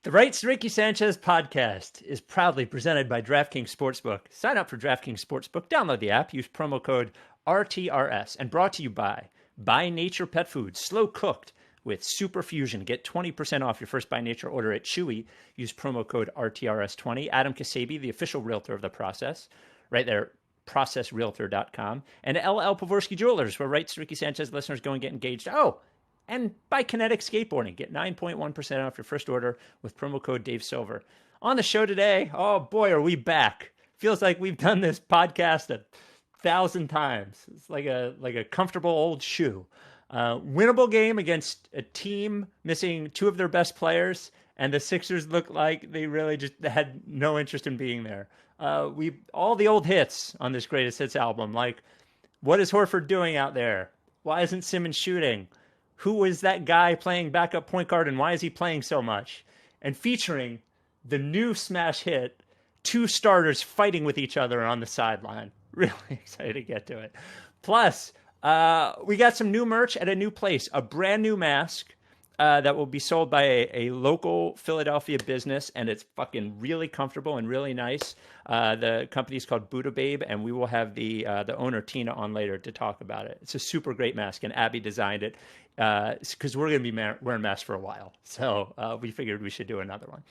The Rights to Ricky Sanchez podcast is proudly presented by Draft Kings Sportsbook. Sign up for Draft Kings Sportsbook, download the app, use promo code RTRS, and brought to you by Nature Pet Foods, slow cooked with Super Fusion. Get 20% off your first By Nature order at Chewy. Use promo code RTRS20. Adam Kasabi, the official realtor of the process, right there, processrealtor.com. And LL Pavorsky Jewelers, where Rights to Ricky Sanchez listeners go and get engaged. Oh, and by Kinetic Skateboarding. Get 9.1% off your first order with promo code Dave Silver. On the show today, oh boy, are we back. Feels like we've done this podcast 1,000 times. It's like a comfortable old shoe. Winnable game against a team missing two of their best players, and the Sixers look like they really just had no interest in being there. All the old hits on this Greatest Hits album, like what is Horford doing out there? Why isn't Simmons shooting? Who is that guy playing backup point guard, and why is he playing so much? And featuring the new smash hit, two starters fighting with each other on the sideline. Really excited to get to it. Plus, we got some new merch at a new place, a brand new mask that will be sold by a local Philadelphia business, and it's fucking really comfortable and really nice. The company's called Buddha Babe, and we will have the owner, Tina, on later to talk about it. It's a super great mask, and Abby designed it because we're going to be wearing masks for a while. So we figured we should do another one.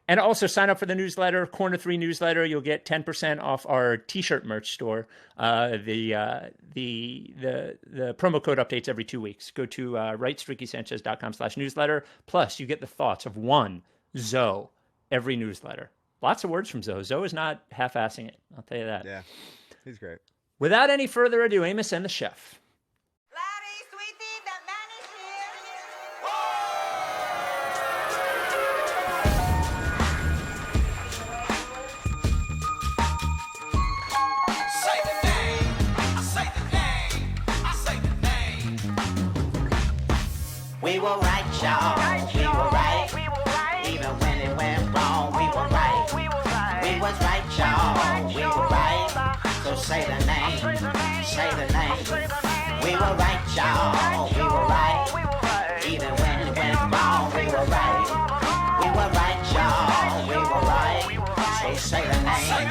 And also sign up for the newsletter, Corner 3 newsletter. You'll get 10% off our T-shirt merch store. The promo code updates every 2 weeks. Go to rightstrickysanchez.com/newsletter. Plus, you get the thoughts of one Zoe every newsletter. Lots of words from Zoe. Zoe is not half-assing it. I'll tell you that. Yeah, he's great. Without any further ado, Amos and the chef. We were right, y'all. We were right. Even when it went wrong, we were right. We was right, y'all. We were right. So say the name. Say the name. We were right, y'all. We were right. Even when it went wrong, we were right. We were right, y'all. We were right. So say the name.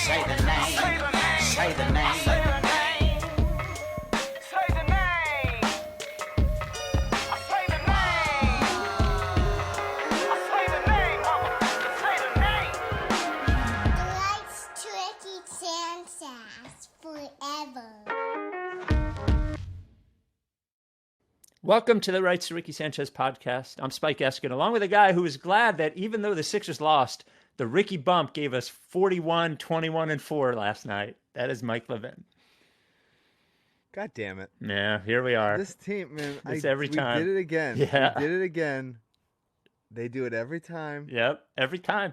Say the name. Say the name. Welcome to the Rights to Ricky Sanchez podcast. I'm Spike Eskin, along with a guy who is glad that even though the Sixers lost, the Ricky Bump gave us 41, 21, and 4 last night. That is Mike Levin. God damn it. Yeah, here we are. This team, man. Every time. We did it again. Yeah. We did it again. They do it every time. Yep, every time.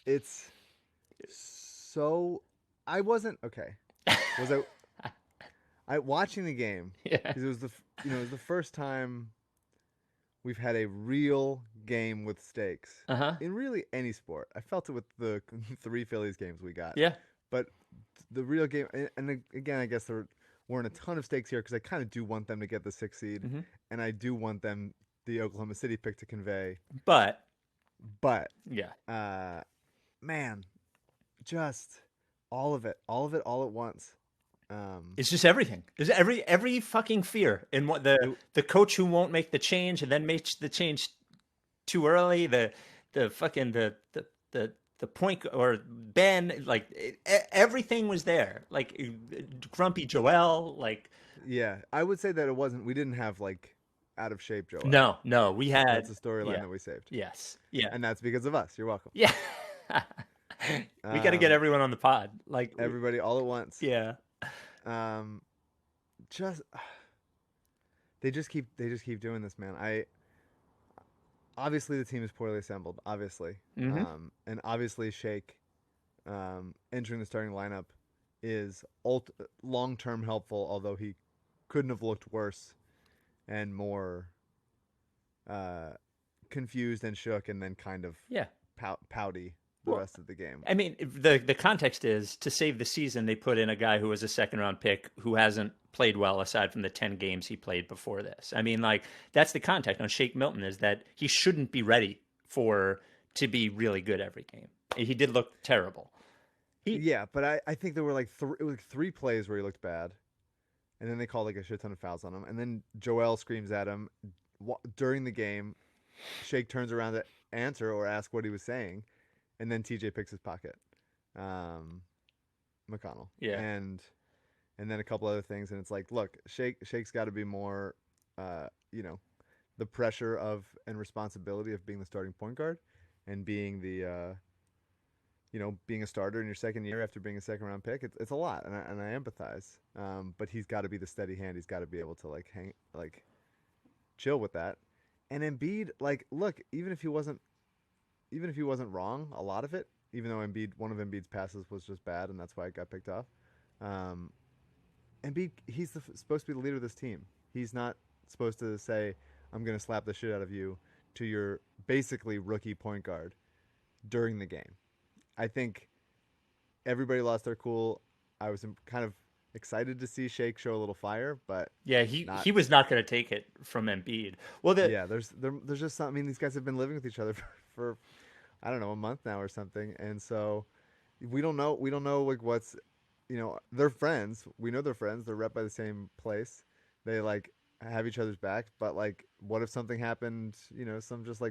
It's so... I wasn't... Okay. Was I watching the game? Yeah. Because it was it was the first time we've had a real game with stakes in really any sport. I felt it with the 3 Phillies games we got. Yeah. But the real game, and again, I guess there weren't a ton of stakes here because I kind of do want them to get the 6th seed, and I do want them the Oklahoma City pick to convey. But yeah, man, just all of it all at once. It's just everything. There's every fucking fear in what the coach who won't make the change and then makes the change too early. The point or Ben, like everything was there. Like grumpy Joel, like yeah. I would say that we didn't have like out of shape Joel. No, we had. That's a storyline that we saved. Yes, yeah, and that's because of us. You're welcome. Yeah, we got to get everyone on the pod, like everybody all at once. Yeah. They just keep doing this, man. Obviously the team is poorly assembled, obviously. And obviously Shake entering the starting lineup is long-term helpful, although he couldn't have looked worse and more confused and shook and then kind of pouty the rest of the game. I mean, the context is to save the season, they put in a guy who was a 2nd-round pick who hasn't played well aside from the 10 games he played before this. I mean, like, that's the context on Shake Milton, is that he shouldn't be ready to be really good every game. He did look terrible. Yeah, but I think there were like it was like 3 plays where he looked bad, and then they called like a shit ton of fouls on him, and then Joel screams at him during the game. Shake turns around to answer or ask what he was saying, and then TJ picks his pocket. McConnell. Yeah. And then a couple other things, and it's like, look, Shake's got to be more, the pressure of and responsibility of being the starting point guard, and being the, being a starter in your second year after being a second round pick. It's a lot, and I empathize. But he's got to be the steady hand. He's got to be able to chill with that. And Embiid, look, even if he wasn't wrong, a lot of it, even though one of Embiid's passes was just bad, and that's why it got picked off. Embiid, he's supposed to be the leader of this team. He's not supposed to say, "I'm going to slap the shit out of you" to your basically rookie point guard during the game. I think everybody lost their cool. I was kind of excited to see Shake show a little fire, but yeah, he was not going to take it from Embiid. Well, there's just something. I mean, these guys have been living with each other for I don't know, a month now or something, and so we don't know what's, they're friends. We know they're friends. They're rep by the same place. They have each other's back, but what if something happened? Some just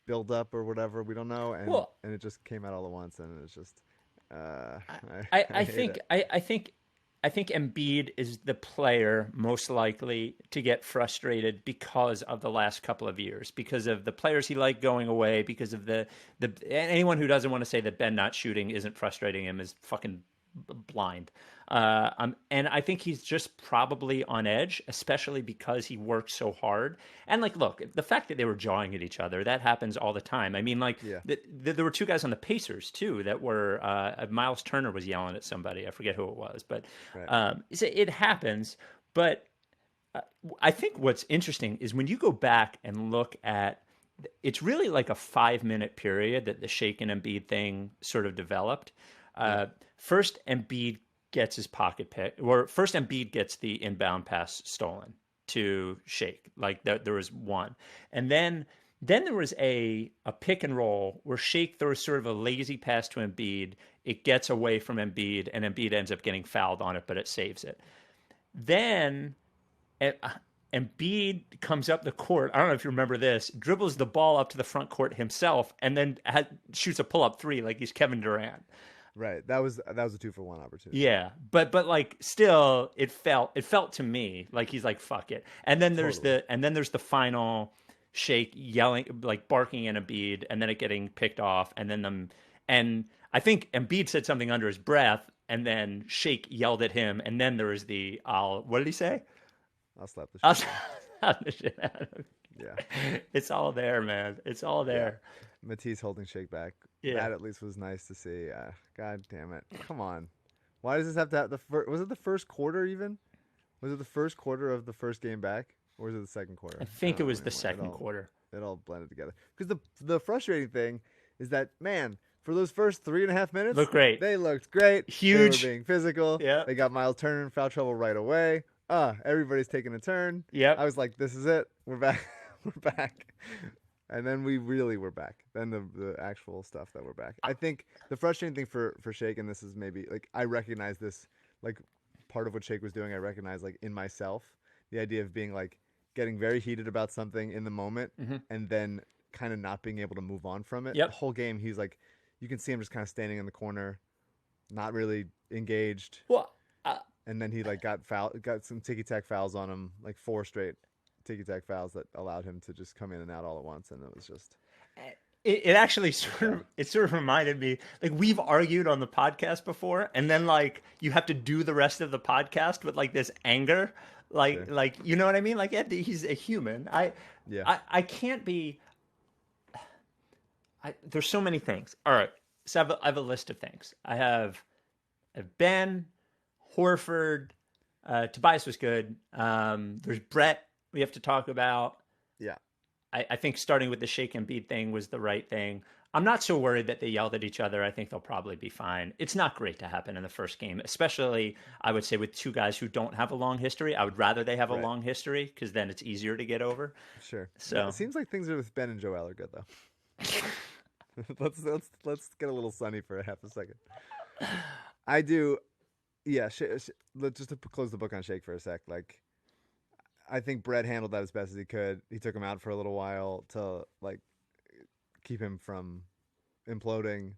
build up or whatever. We don't know, and it just came out all at once, and it's just. I think Embiid is the player most likely to get frustrated because of the last couple of years, because of the players he liked going away, because of the anyone who doesn't want to say that Ben not shooting isn't frustrating him is fucking blind. And I think he's just probably on edge, especially because he works so hard. And look, the fact that they were jawing at each other, that happens all the time. I mean, there were 2 guys on the Pacers too that were Miles Turner was yelling at somebody. I forget who it was, but right. It happens. But I think what's interesting is when you go back and look at, it's really like a 5-minute period that the Shake and Embiid thing sort of developed. First, Embiid gets his pocket pick, or first Embiid gets the inbound pass stolen to Shake. There was one, and then there was a pick and roll where Shake throws sort of a lazy pass to Embiid. It gets away from Embiid, and Embiid ends up getting fouled on it, but it saves it. Then Embiid comes up the court. I don't know if you remember this. Dribbles the ball up to the front court himself, and then shoots a pull-up 3 like he's Kevin Durant. Right. That was a 2-for-1 opportunity. Yeah. But still it felt to me like he's like, fuck it. And then there's the final Shake yelling, barking at Embiid, and then it getting picked off, and I think Embiid said something under his breath, and then Shake yelled at him, and then there was what did he say? I'll slap the shit out of him. Yeah. It's all there, man. It's all there. Yeah. Matisse holding Shake back. Yeah. That at least was nice to see. God damn it. Come on. Why does this have to have was it the first quarter even? Was it the first quarter of the first game back? Or was it the second quarter? I think it was the second quarter. It all blended together. Because the frustrating thing is that, man, for those first 3.5 minutes, looked great. They looked great. Huge. They were being physical. Yeah. They got Miles Turner in foul trouble right away. Everybody's taking a turn. Yep. I was like, this is it. We're back. We're back. And then we really were back. Then the actual stuff that we're back. I think the frustrating thing for Shake, and this is maybe I recognize this, part of what Shake was doing, I recognize in myself, the idea of being getting very heated about something in the moment, mm-hmm. and then kind of not being able to move on from it. Yep. The whole game, he's you can see him just kind of standing in the corner, not really engaged. Well, and then he got some ticky-tack fouls on him, 4 straight ticky-tack fouls that allowed him to just come in and out all at once, and it was just. It actually sort of reminded me, we've argued on the podcast before, and then you have to do the rest of the podcast with this anger, sure. You know what I mean? He's a human. I can't be. There's so many things. All right, so I have a list of things. I have Ben, Horford, Tobias was good. There's Brett we have to talk about. Yeah. I think starting with the Shake and Embiid thing was the right thing. I'm not so worried that they yelled at each other. I think they'll probably be fine. It's not great to happen in the first game, especially, I would say, with 2 guys who don't have a long history. I would rather they have a long history, because then it's easier to get over. Sure. So yeah, it seems like things with Ben and Joel are good, though. let's get a little sunny for a half a second. I do, yeah. Let's just to close the book on Shake for a sec. Like, I think Brett handled that as best as he could. He took him out for a little while to like keep him from imploding,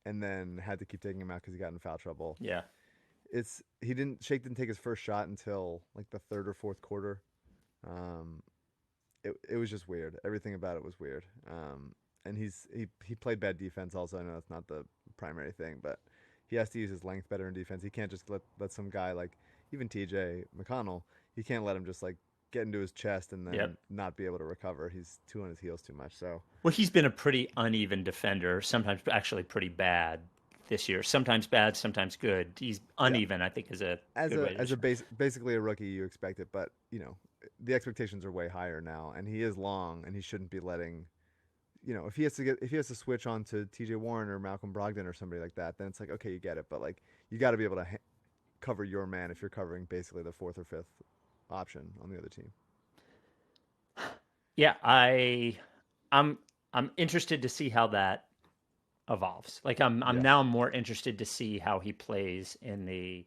and then had to keep taking him out because he got in foul trouble. Yeah. Shake didn't take his first shot until like the third or fourth quarter. It was just weird. Everything about it was weird. And he played bad defense also. I know that's not the primary thing, but he has to use his length better in defense. He can't just let some guy like even TJ McConnell, he can't let him just like get into his chest and then not be able to recover. He's too on his heels too much. So well, he's been a pretty uneven defender, sometimes actually pretty bad this year. Sometimes bad, sometimes good. He's uneven, I think, is a good way to basically a rookie, you expect it, but you know, the expectations are way higher now, and he is long, and he shouldn't be letting, you know, if he has to switch on to TJ Warren or Malcolm Brogdon or somebody like that, then it's like, okay, you get it, but like you got to be able to cover your man if you're covering basically the fourth or fifth option on the other team. Yeah, I'm interested to see how that evolves. Like I'm now more interested to see how he plays in the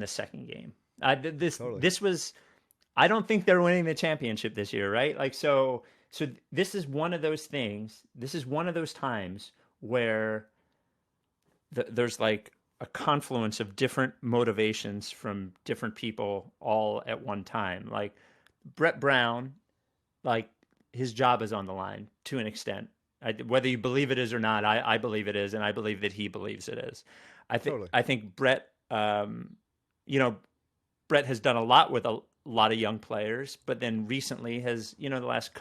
second game. This was, I don't think they're winning the championship this year, right? Like so this is one of those things. This is one of those times where there's like a confluence of different motivations from different people all at one time. Like Brett Brown, like his job is on the line to an extent. Whether you believe it is or not, I believe it is, and I believe that he believes it is. I think Brett, Brett has done a lot with a lot of young players, but then recently has, the last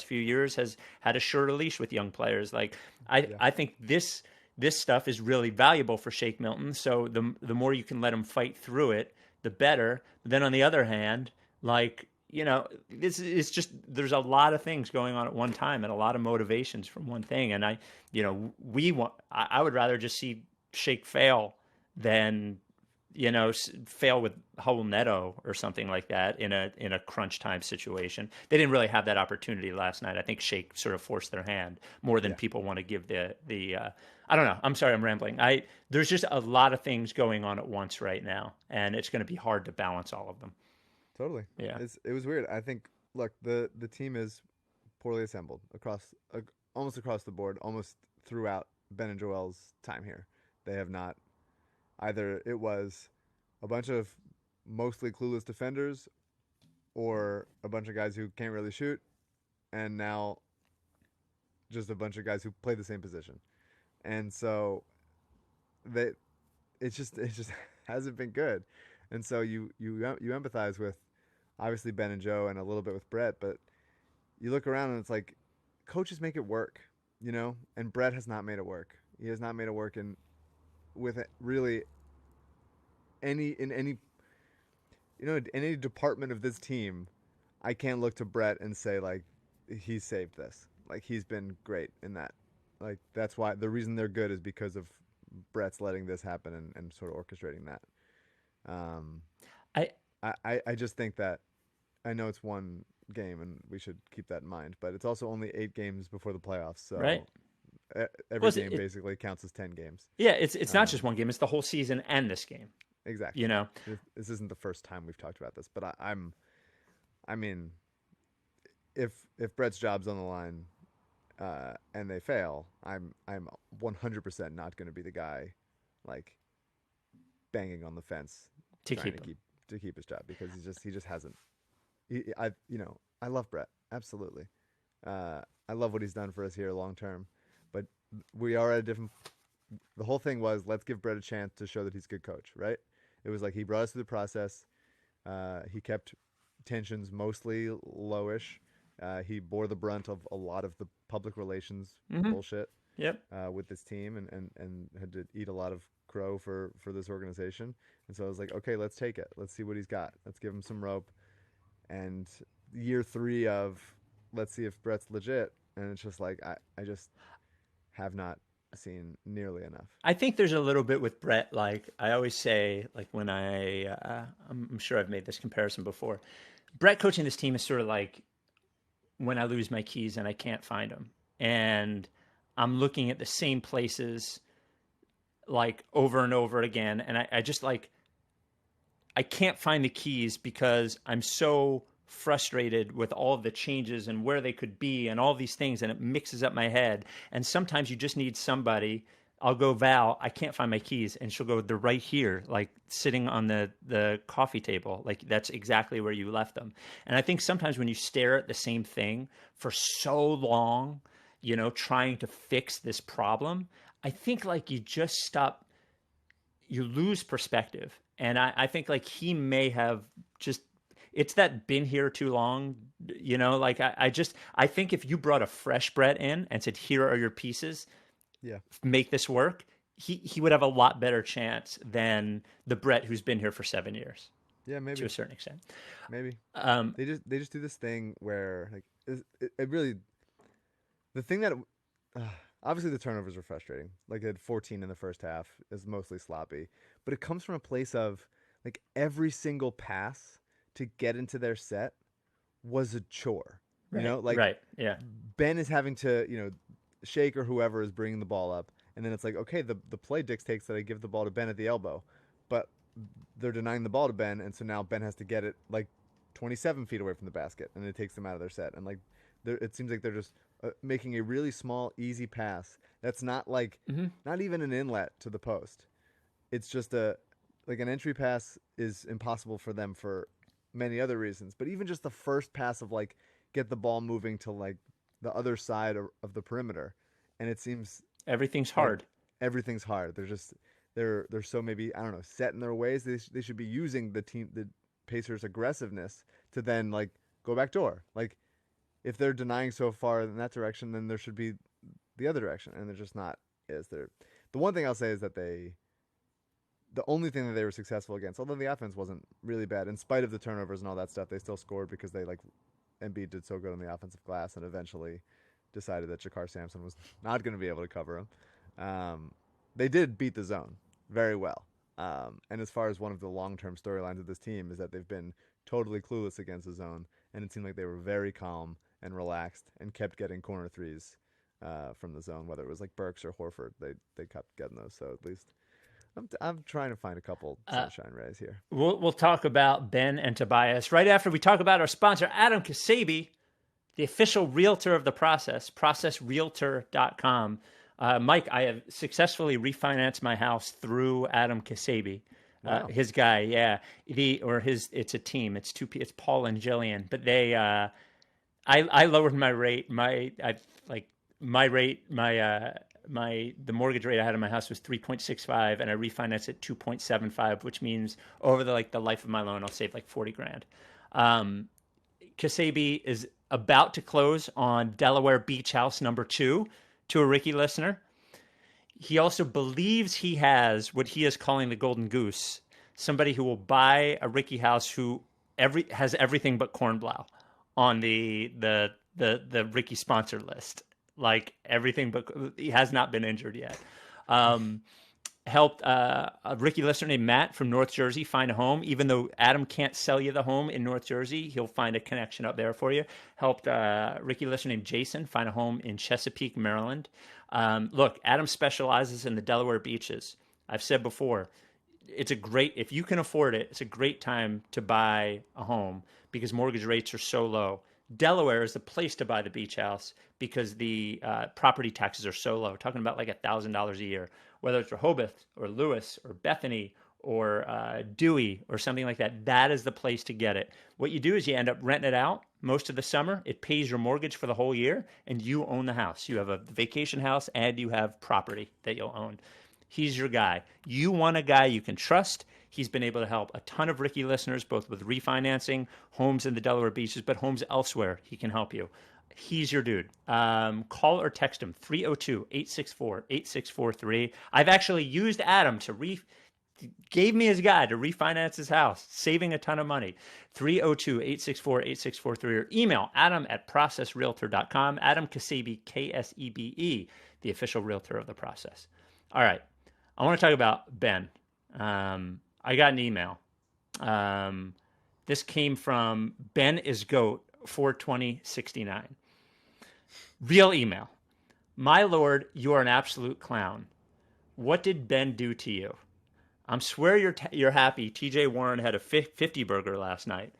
few years has had a shorter leash with young players. Like I think this stuff is really valuable for Shake Milton. So the more you can let him fight through it, the better. But then on the other hand, like, this is just, there's a lot of things going on at one time and a lot of motivations from one thing. And I would rather just see Shake fail than, fail with Raul Neto or something like that in a crunch time situation. They didn't really have that opportunity last night. I think Shake sort of forced their hand more than people want to give the I don't know. I'm sorry, I'm rambling. There's just a lot of things going on at once right now, and it's going to be hard to balance all of them. Totally. Yeah. It was weird. I think, look, the team is poorly assembled almost across the board, almost throughout Ben and Joel's time here. They have not, either it was a bunch of mostly clueless defenders or a bunch of guys who can't really shoot, and now just a bunch of guys who play the same position. And so it just hasn't been good. And so you empathize with obviously Ben and Joe and a little bit with Brett, but you look around and it's like coaches make it work, and Brett has not made it work. He has not made it work with really any department of this team. I can't look to Brett and say like he saved this. Like he's been great in that. Like that's why the reason they're good is because of Brett's letting this happen and sort of orchestrating that. I just think that I know it's one game and we should keep that in mind, but it's also only 8 games before the playoffs. So right. Every game basically counts as 10 games. Yeah. It's not just one game. It's the whole season and this game. Exactly. This isn't the first time we've talked about this, but I mean, if Brett's job's on the line, and they fail, I'm 100% not going to be the guy, like banging on the fence to keep his job, because he just hasn't. I love Brett, absolutely. I love what he's done for us here long term, but we are at a different. The whole thing was, let's give Brett a chance to show that he's a good coach, right? It was like he brought us through the process. He kept tensions mostly lowish. He bore the brunt of a lot of the public relations bullshit with this team and had to eat a lot of crow for this organization. And so I was like, okay, let's take it. Let's see what he's got. Let's give him some rope. And year 3 of let's see if Brett's legit. And it's just like, I just have not seen nearly enough. I think there's a little bit with Brett. Like I always say, like when I'm sure I've made this comparison before, Brett coaching this team is sort of like when I lose my keys and I can't find them. And I'm looking at the same places like over and over again. And I just like, I can't find the keys because I'm so frustrated with all of the changes and where they could be and all these things. And it mixes up my head. And sometimes you just need somebody. I'll go, Val, I can't find my keys. And she'll go, they're right here, like sitting on the coffee table. Like that's exactly where you left them. And I think sometimes when you stare at the same thing for so long, you know, trying to fix this problem, I think like you just stop, you lose perspective. And I think like he may have just, it's that been here too long, you know, like I think if you brought a fresh Brett in and said, here are your pieces, make this work, he would have a lot better chance than the Brett who's been here for 7 years. Yeah, maybe to a certain extent. Maybe they just do this thing where like it really, the thing that obviously the turnovers were frustrating. Like they had 14 in the first half, is mostly sloppy, but it comes from a place of like every single pass to get into their set was a chore. Right. You know, like Ben is having to, you know, Shake or whoever is bringing the ball up, and then it's like, okay, the play dictates that I give the ball to Ben at the elbow, but they're denying the ball to Ben, and so now Ben has to get it like 27 feet away from the basket, and it takes them out of their set. And like, it seems like they're just making a really small, easy pass that's not like not even an inlet to the post. It's just like an entry pass is impossible for them for many other reasons, but even just the first pass of like get the ball moving to like the other side of the perimeter, and it seems everything's hard. Everything's hard. They're so maybe, I don't know, set in their ways. They should be using the Pacers' aggressiveness to then like go back door. Like if they're denying so far in that direction, then there should be the other direction, and they're just not. The one thing I'll say is that the only thing that they were successful against, although the offense wasn't really bad, in spite of the turnovers and all that stuff, they still scored because they like Embiid did so good on the offensive glass and eventually decided that Jakar Sampson was not going to be able to cover him. They did beat the zone very well. And as far as one of the long-term storylines of this team is that they've been totally clueless against the zone, and it seemed like they were very calm and relaxed and kept getting corner threes from the zone, whether it was like Burks or Horford. They kept getting those, so at least I'm trying to find a couple sunshine rays here. We'll talk about Ben and Tobias right after we talk about our sponsor, Adam Kasabi, the official realtor of the process, processrealtor.com. Mike, I have successfully refinanced my house through Adam Kasabi. Wow. His guy, yeah. It's a team. It's Paul and Jillian. But they I lowered my rate. The mortgage rate I had in my house was 3.65, and I refinanced at 2.75, which means over the life of my loan, I'll save like $40,000. Kasabi is about to close on Delaware Beach House number 2 to a Ricky listener. He also believes he has what he is calling the golden goose, somebody who will buy a Ricky house who has everything but cornblow on the Ricky sponsor list. Like everything, but he has not been injured yet. Helped a Ricky listener named Matt from North Jersey find a home. Even though Adam can't sell you the home in North Jersey, he'll find a connection up there for you. Helped Ricky listener named Jason find a home in Chesapeake, Maryland. Look, Adam specializes in the Delaware beaches. I've said before, if you can afford it, it's a great time to buy a home because mortgage rates are so low. Delaware is the place to buy the beach house because the property taxes are so low. We're talking about like $1,000 a year, whether it's Rehoboth or Lewis or Bethany or Dewey or something like that. That is the place to get it. What you do is you end up renting it out most of the summer. It pays your mortgage for the whole year, and you own the house. You have a vacation house, and you have property that you'll own. He's your guy. You want a guy you can trust. He's been able to help a ton of Ricky listeners, both with refinancing, homes in the Delaware beaches, but homes elsewhere. He can help you. He's your dude. Call or text him, 302-864-8643. I've actually used Adam gave me his guy to refinance his house, saving a ton of money. 302-864-8643 or email adam@processrealtor.com. Adam Kasabi, Ksebe, the official realtor of the process. All right. I want to talk about Ben. I got an email. This came from Ben is GOAT 42069. Real email. My lord, you are an absolute clown. What did Ben do to you? I'm swear you're happy TJ Warren had a 50 burger last night.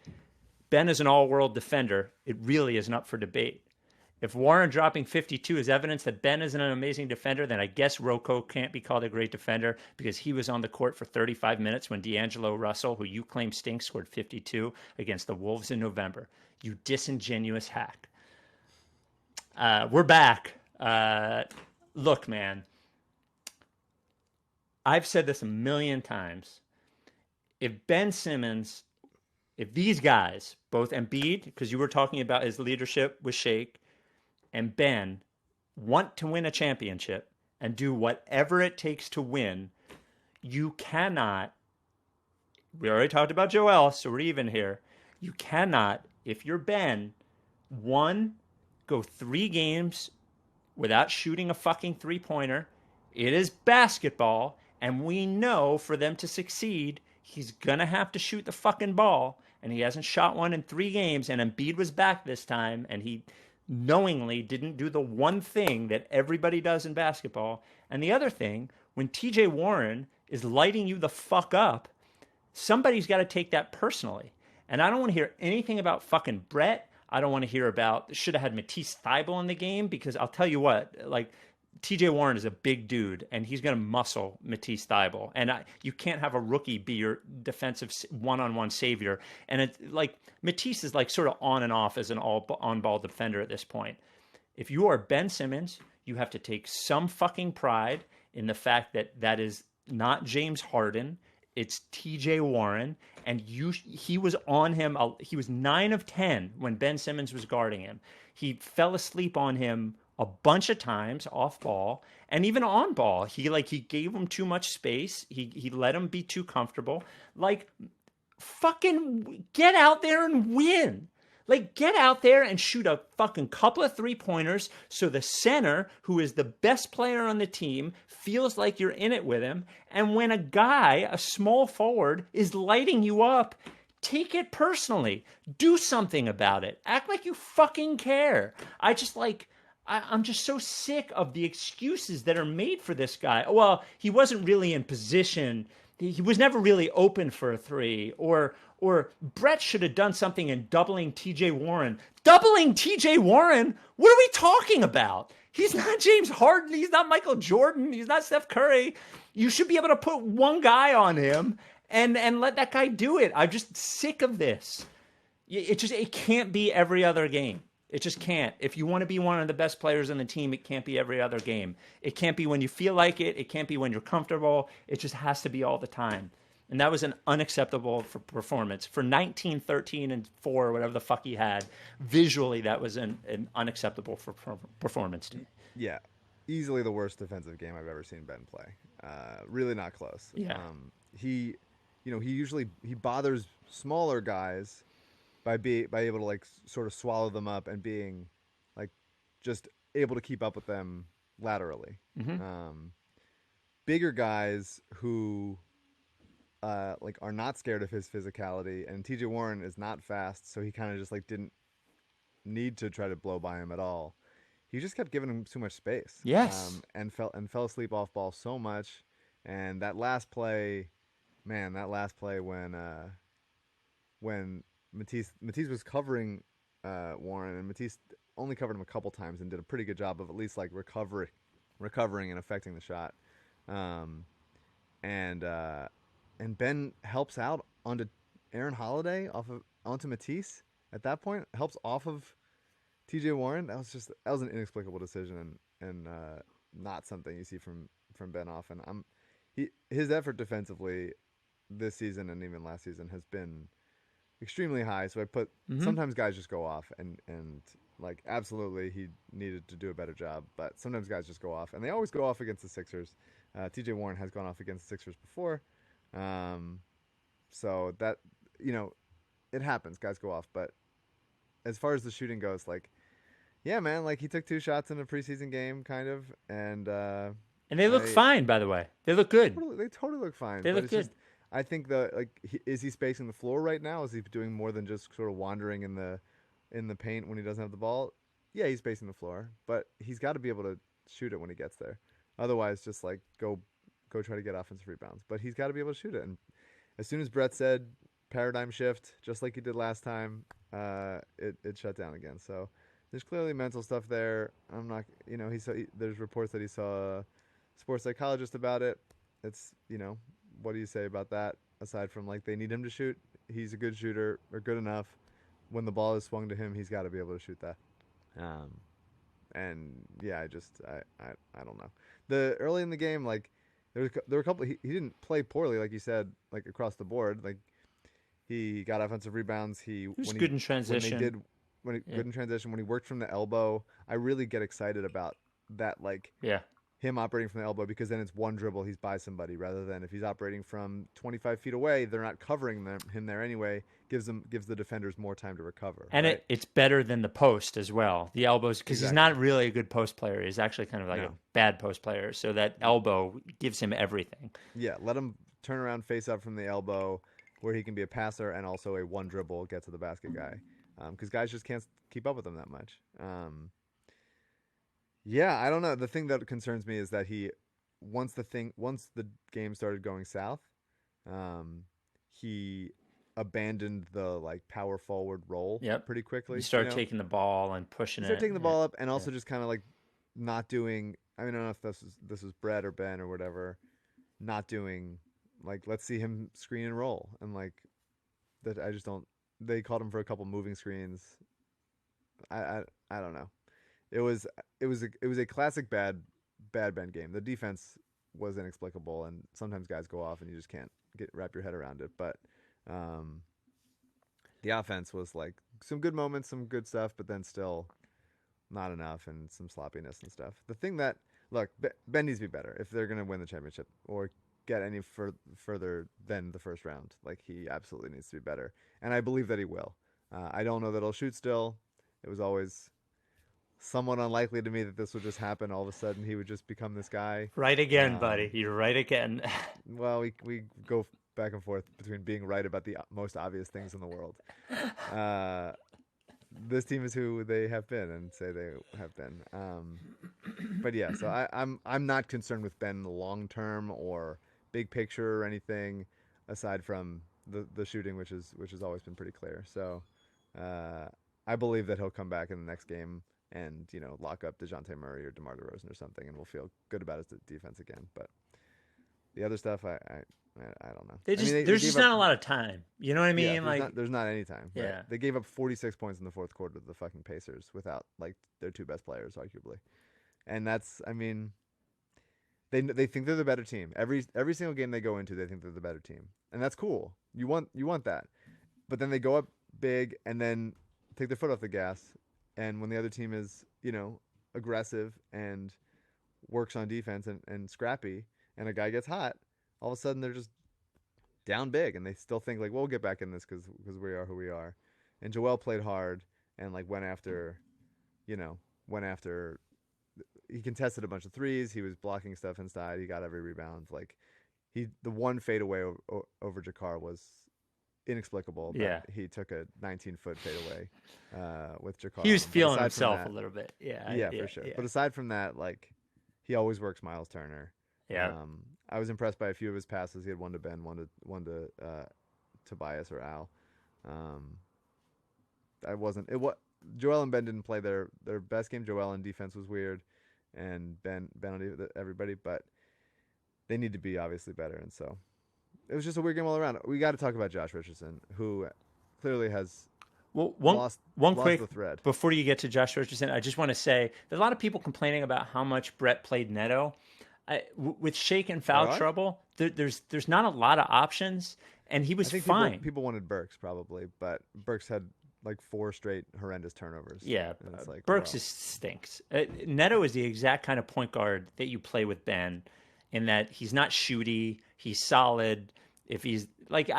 Ben is an all-world defender. It really isn't up for debate. If Warren dropping 52 is evidence that Ben isn't an amazing defender, then I guess Rocco can't be called a great defender because he was on the court for 35 minutes when D'Angelo Russell, who you claim stinks, scored 52 against the Wolves in November. You disingenuous hack. We're back. Look, man. I've said this a million times. If these guys, both Embiid, because you were talking about his leadership with Shake, and Ben want to win a championship and do whatever it takes to win, you cannot, we already talked about Joel, so we're even here. You cannot, if you're Ben, go 3 games without shooting a fucking three-pointer. It is basketball, and we know for them to succeed, he's going to have to shoot the fucking ball, and he hasn't shot one in 3 games, and Embiid was back this time, and he knowingly didn't do the one thing that everybody does in basketball. And the other thing, when TJ Warren is lighting you the fuck up, somebody's got to take that personally. And I don't want to hear anything about fucking Brett. I don't want to hear about should have had Matisse Thybulle in the game, because I'll tell you what, like, TJ Warren is a big dude, and he's going to muscle Matisse Thybulle. And you can't have a rookie be your defensive one-on-one savior. And it's like Matisse is like sort of on and off as an on-ball defender at this point. If you are Ben Simmons, you have to take some fucking pride in the fact that that is not James Harden. It's TJ Warren, and he was on him. He was 9 of 10 when Ben Simmons was guarding him. He fell asleep on him a bunch of times off ball, and even on ball. He gave him too much space. He let him be too comfortable. Like, fucking get out there and win. Like, get out there and shoot a fucking couple of 3-pointers so the center, who is the best player on the team, feels like you're in it with him. And when a small forward, is lighting you up, take it personally. Do something about it. Act like you fucking care. I'm just so sick of the excuses that are made for this guy. Well, he wasn't really in position. He was never really open for a 3. Or Brett should have done something in doubling TJ Warren. Doubling TJ Warren? What are we talking about? He's not James Harden. He's not Michael Jordan. He's not Steph Curry. You should be able to put one guy on him and let that guy do it. I'm just sick of this. It can't be every other game. It just can't. If you want to be one of the best players on the team, it can't be every other game. It can't be when you feel like it. It can't be when you're comfortable. It just has to be all the time. And that was an unacceptable performance. For 19, 13, and 4, whatever the fuck he had, visually that was an unacceptable performance to me. Yeah. Easily the worst defensive game I've ever seen Ben play. Really not close. Yeah. He usually bothers smaller guys by able to like sort of swallow them up and being like just able to keep up with them laterally. Mm-hmm. Bigger guys who like are not scared of his physicality, and TJ Warren is not fast, so he kind of just like didn't need to try to blow by him at all. He just kept giving him too much space. Yes. And fell asleep off ball so much. And that last play when Matisse was covering Warren, and Matisse only covered him a couple times and did a pretty good job of at least like recovering and affecting the shot. And Ben helps out onto Aaron Holiday onto Matisse at that point, helps off of TJ Warren. That was an inexplicable decision and not something you see from Ben often. His effort defensively this season and even last season has been extremely high. So sometimes guys just go off and like absolutely he needed to do a better job, but sometimes guys just go off, and they always go off against the Sixers. TJ Warren has gone off against the Sixers before. So that, it happens, guys go off. But as far as the shooting goes, like, yeah, man, like he took 2 shots in a preseason game kind of, and they look fine, by the way. They look good. They totally look fine. They look good. Just, I think is he spacing the floor right now? Is he doing more than just sort of wandering in the in the paint when he doesn't have the ball, yeah, he's spacing the floor, but he's got to be able to shoot it when he gets there. Otherwise, just like go try to get offensive rebounds. But he's got to be able to shoot it. And as soon as Brett said paradigm shift, just like he did last time, it shut down again. So there's clearly mental stuff there. I'm not, there's reports that he saw a sports psychologist about it. It's, what do you say about that? Aside from like they need him to shoot, he's a good shooter or good enough. When the ball is swung to him, he's got to be able to shoot that. And yeah, I don't know. The early in the game, like there were a couple. He didn't play poorly, like you said, like across the board. Like he got offensive rebounds. He was good in transition. Good in transition. When he worked from the elbow, I really get excited about that. Like him operating from the elbow, because then it's one dribble, he's by somebody, rather than if he's operating from 25 feet away, they're not covering him there anyway. Gives the defenders more time to recover. And right? it's better than the post as well. The elbows, because he's not really a good post player. He's actually kind of like a bad post player. So that elbow gives him everything. Yeah, let him turn around face up from the elbow where he can be a passer and also a one dribble, get to the basket guy. Because guys just can't keep up with him that much. Yeah, I don't know. The thing that concerns me is that once the game started going south, he abandoned the like power forward role pretty quickly. He started taking the ball and pushing it. Taking the ball up, and also just kind of like not doing. I mean, I don't know if this was Brett or Ben or whatever. Not doing like, let's see him screen and roll, and like that. I just don't. They called him for a couple moving screens. I don't know. It was a classic bad Ben game. The defense was inexplicable, and sometimes guys go off and you just can't wrap your head around it. But the offense was like some good moments, some good stuff, but then still not enough, and some sloppiness and stuff. The thing that Ben needs to be better if they're going to win the championship or get any further than the first round. Like, he absolutely needs to be better, and I believe that he will. I don't know that he'll shoot still. It was always somewhat unlikely to me that this would just happen. All of a sudden, he would just become this guy. Right again, buddy. You're right again. Well, we go back and forth between being right about the most obvious things in the world. This team is who they have been and say they have been. But yeah, so I'm not concerned with Ben long term or big picture or anything aside from the shooting, which has always been pretty clear. So I believe that he'll come back in the next game and lock up DeJounte Murray or DeMar DeRozan or something, and we'll feel good about his defense again. But the other stuff, I don't know. There's just not a lot of time. You know what I mean? Yeah, there's not any time. Yeah. Right? They gave up 46 points in the fourth quarter to the fucking Pacers without like their two best players, arguably. And that's, they think they're the better team. Every single game they go into, they think they're the better team, and that's cool. You want that, but then they go up big and then take their foot off the gas. And when the other team is, aggressive and works on defense and scrappy, and a guy gets hot, all of a sudden they're just down big, and they still think like, well, we'll get back in this because we are who we are. And Joel played hard and like went after. He contested a bunch of threes. He was blocking stuff inside. He got every rebound. Like the one fadeaway over Jakar was inexplicable. Yeah, he took a 19-foot fadeaway with Jakar. He was feeling himself a little bit. Yeah, for sure. Yeah. But aside from that, like, he always works Miles Turner. Yeah. I was impressed by a few of his passes. He had one to Ben, one to Tobias or Al. Joel and Ben didn't play their best game. Joel on defense was weird, and Ben on everybody, but they need to be obviously better. And so it was just a weird game all around. We got to talk about Josh Richardson, who clearly has lost the thread. Before you get to Josh Richardson, I just want to say there's a lot of people complaining about how much Brett played Neto. With Shake and foul trouble, there's not a lot of options, and he was fine. People wanted Burks probably, but Burks had like 4 straight horrendous turnovers. Yeah, like, Burks stinks. Neto is the exact kind of point guard that you play with Ben, in that he's not shooty, he's solid. If he's like,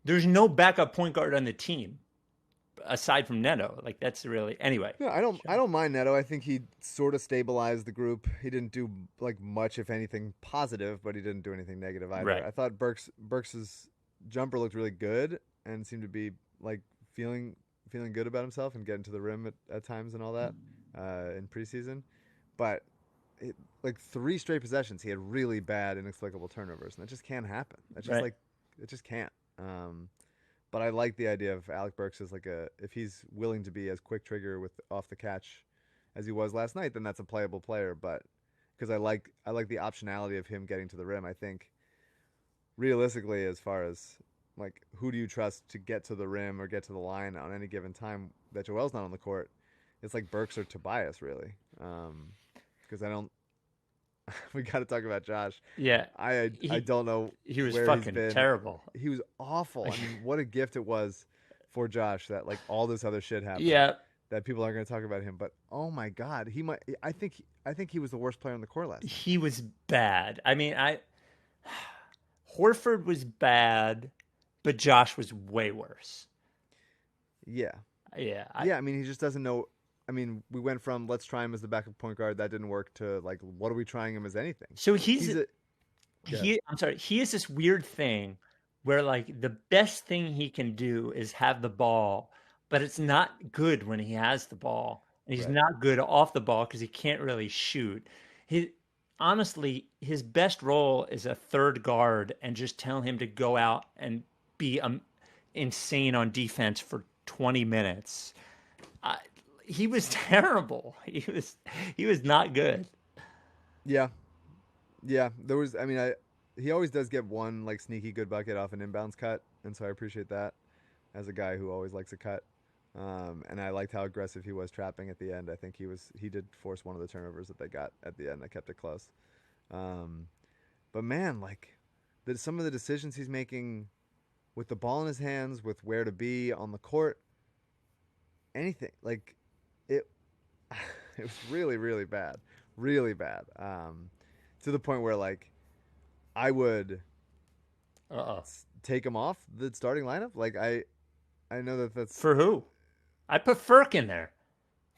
there's no backup point guard on the team aside from Neto. Like, that's really, anyway. No, I don't mind Neto. I think he sort of stabilized the group. He didn't do like much, if anything, positive, but he didn't do anything negative either. Right. I thought Burks's jumper looked really good and seemed to be like feeling feeling good about himself and getting to the rim at times and all that in preseason. But like 3 straight possessions, he had really bad, inexplicable turnovers, and that just can't happen. That just Right. it just can't. But I like the idea of Alec Burks as if he's willing to be as quick trigger with off the catch as he was last night, then that's a playable player. But because I like the optionality of him getting to the rim, I think realistically, as far as like who do you trust to get to the rim or get to the line on any given time that Joel's not on the court, it's like Burks or Tobias really. Because I don't. We got to talk about Josh. Yeah. I don't know. He was where fucking he's been. terrible. He was awful. I mean, what a gift it was for Josh that like all this other shit happened. Yeah. That people aren't going to talk about him, but oh my God, he might. I think he was the worst player on the court last night. He was bad. I mean, Horford was bad, but Josh was way worse. Yeah. Yeah. I mean, he just doesn't know. I mean, we went from let's try him as the backup point guard, that didn't work, to like what are we trying him as anything? So I'm sorry. He is this weird thing where like the best thing he can do is have the ball, but it's not good when he has the ball, and he's not good off the ball because he can't really shoot. Honestly, his best role is a third guard, and just tell him to go out and be insane on defense for 20 minutes. He was terrible. He was not good. Yeah. There was. I mean, he always does get one like sneaky good bucket off an inbounds cut, and so I appreciate that as a guy who always likes a cut. And I liked how aggressive he was trapping at the end. I think he did force one of the turnovers that they got at the end that kept it close. But man, like some of the decisions he's making with the ball in his hands, with where to be on the court, anything like it. It was really, really bad, to the point where like I would take him off the starting lineup. Like I know that's for who. I put Furk in there.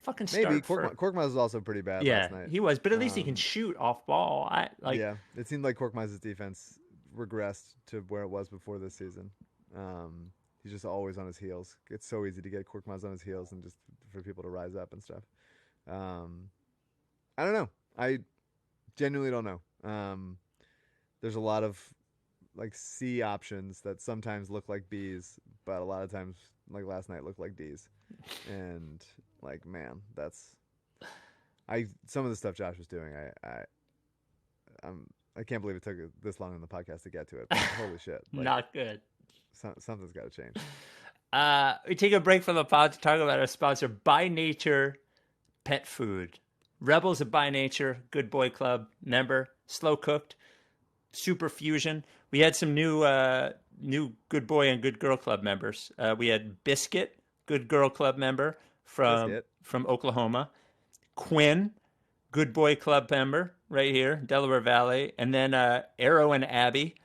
Fucking start maybe Furk. Korkmaz was also pretty bad last night. He was, but at least he can shoot off ball. Yeah, it seemed like Korkmaz's defense regressed to where it was before this season. He's just always on his heels. It's so easy to get Korkmaz on his heels and just for people to rise up and stuff. I don't know. I genuinely don't know. There's a lot of like C options that sometimes look like B's, but a lot of times, like last night, look like D's. And like, man, some of the stuff Josh was doing, I can't believe it took this long in the podcast to get to it. But holy shit! Like, not good. Something's got to change. We take a break from the pod to talk about our sponsor, By Nature Pet Food. Rebels of By Nature, Good Boy Club member, slow cooked, super fusion. We had some new Good Boy and Good Girl Club members. We had Biscuit, Good Girl Club member from Oklahoma. Quinn, Good Boy Club member right here, Delaware Valley. And then Arrow and Abby,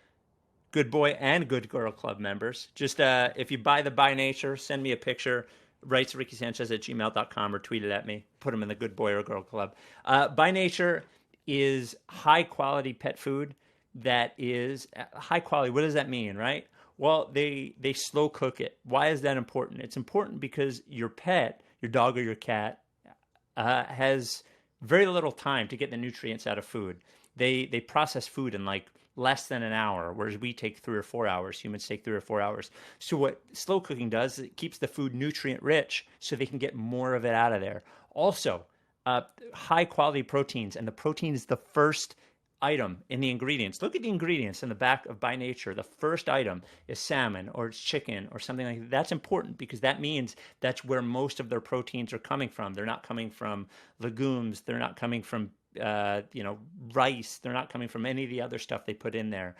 Good Boy and Good Girl Club members. Just if you buy the By Nature, send me a picture. Rights to Ricky Sanchez at gmail.com or tweet it at me. Put them in the Good Boy or Girl Club. By Nature is high quality pet food that is high quality. What does that mean, right? Well, they slow cook it. Why is that important? It's important because your pet, your dog or your cat, has very little time to get the nutrients out of food. They process food in like less than an hour, whereas we take 3 or 4 hours. Humans take 3 or 4 hours. So what slow cooking does is it keeps the food nutrient rich so they can get more of it out of there. Also, high quality proteins, and the protein is the first item in the ingredients. Look at the ingredients in the back of By Nature. The first item is salmon or it's chicken or something like that. That's important because that means that's where most of their proteins are coming from. They're not coming from legumes. They're not coming from rice. They're not coming from any of the other stuff they put in there.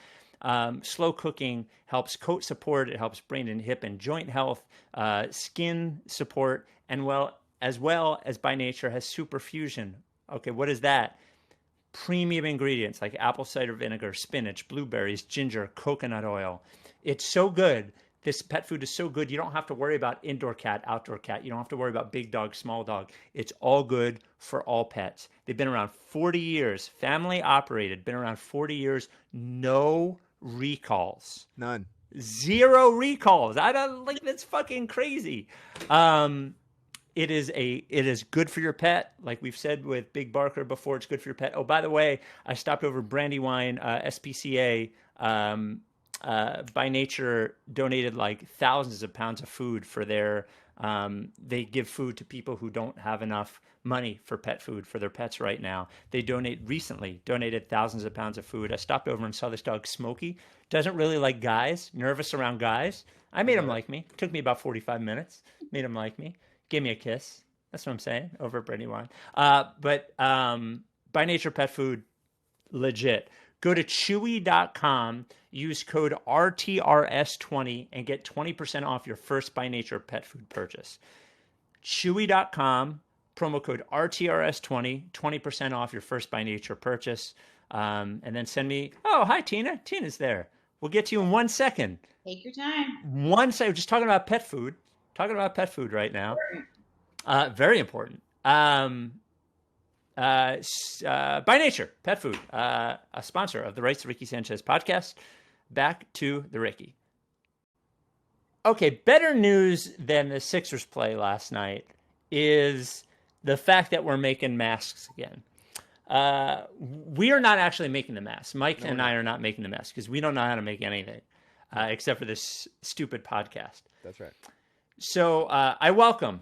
Slow cooking helps coat support. It helps brain and hip and joint health, skin support, and as well as By Nature has super fusion. Okay, what is that? Premium ingredients like apple cider vinegar, spinach, blueberries, ginger, coconut oil. It's so good. This pet food is so good. You don't have to worry about indoor cat, outdoor cat. You don't have to worry about big dog, small dog. It's all good for all pets. They've been around 40 years, family operated, been around 40 years, no recalls. None. 0 recalls. I don't like that's fucking crazy. It is good for your pet. Like we've said with Big Barker before, it's good for your pet. Oh, by the way, I stopped over Brandywine, SPCA, by nature donated like thousands of pounds of food for their, they give food to people who don't have enough money for pet food for their pets right now. They recently donated thousands of pounds of food. I stopped over and saw this dog, Smokey. Doesn't really like guys, nervous around guys. I made him like me. Took me about 45 minutes. Made him like me. Gave me a kiss. That's what I'm saying over at Brandywine. But by nature pet food, legit. Go to chewy.com, use code RTRS20 and get 20% off your first By Nature pet food purchase. Chewy.com, promo code RTRS20, 20% off your first By Nature purchase. And then send me, oh, hi, Tina. Tina's there. We'll get to you in 1 second. Take your time. 1 second. Just talking about pet food. Talking about pet food right now. Very important. By Nature, pet food, a sponsor of the Rights to Ricky Sanchez podcast. Back to the Ricky. Okay, better news than the Sixers play last night is the fact that we're making masks again. We are not actually making the masks. Mike and I are not making the masks because we don't know how to make anything except for this stupid podcast. That's right. So I welcome.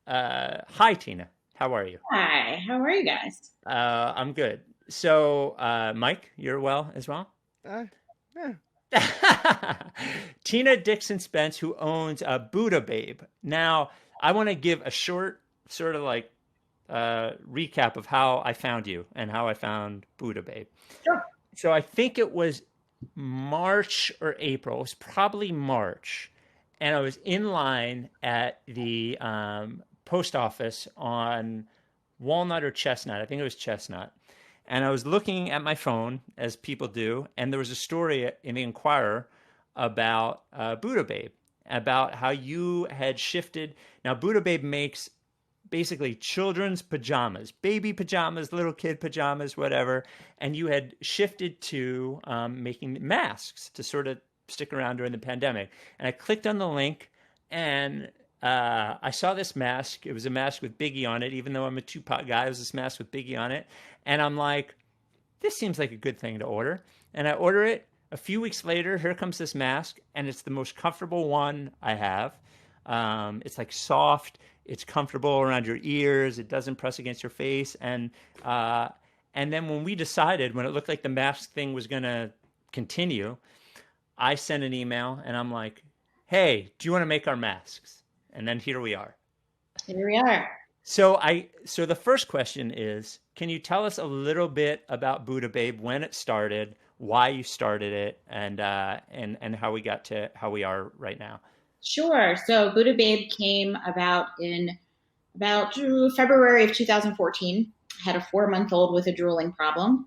Hi, Tina. How are you? Hi. How are you guys? I'm good. So, Mike, you're well as well? Yeah. Tina Dixon Spence, who owns Buddha Babe. Now, I want to give a short sort of like recap of how I found you and how I found Buddha Babe. Sure. So I think it was March or April. It was probably March. And I was in line at the post office on Walnut or Chestnut. I think it was Chestnut. And I was looking at my phone, as people do, and there was a story in the Inquirer about Buddha Babe, about how you had shifted. Now, Buddha Babe makes basically children's pajamas, baby pajamas, little kid pajamas, whatever. And you had shifted to making masks to sort of stick around during the pandemic. And I clicked on the link and I saw this mask. It was a mask with Biggie on it. Even though I'm a Tupac guy, it was this mask with Biggie on it. And I'm like, this seems like a good thing to order. And I order it. A few weeks later, here comes this mask. And it's the most comfortable one I have. It's like soft. It's comfortable around your ears. It doesn't press against your face. And then when we decided, when it looked like the mask thing was going to continue, I sent an email and I'm like, hey, do you want to make our masks? And then here we are. Here we are. So the first question is, can you tell us a little bit about Buddha Babe, when it started, why you started it, and how we got to how we are right now? Sure. So Buddha Babe came about in February of 2014. I had a 4-month-old with a drooling problem.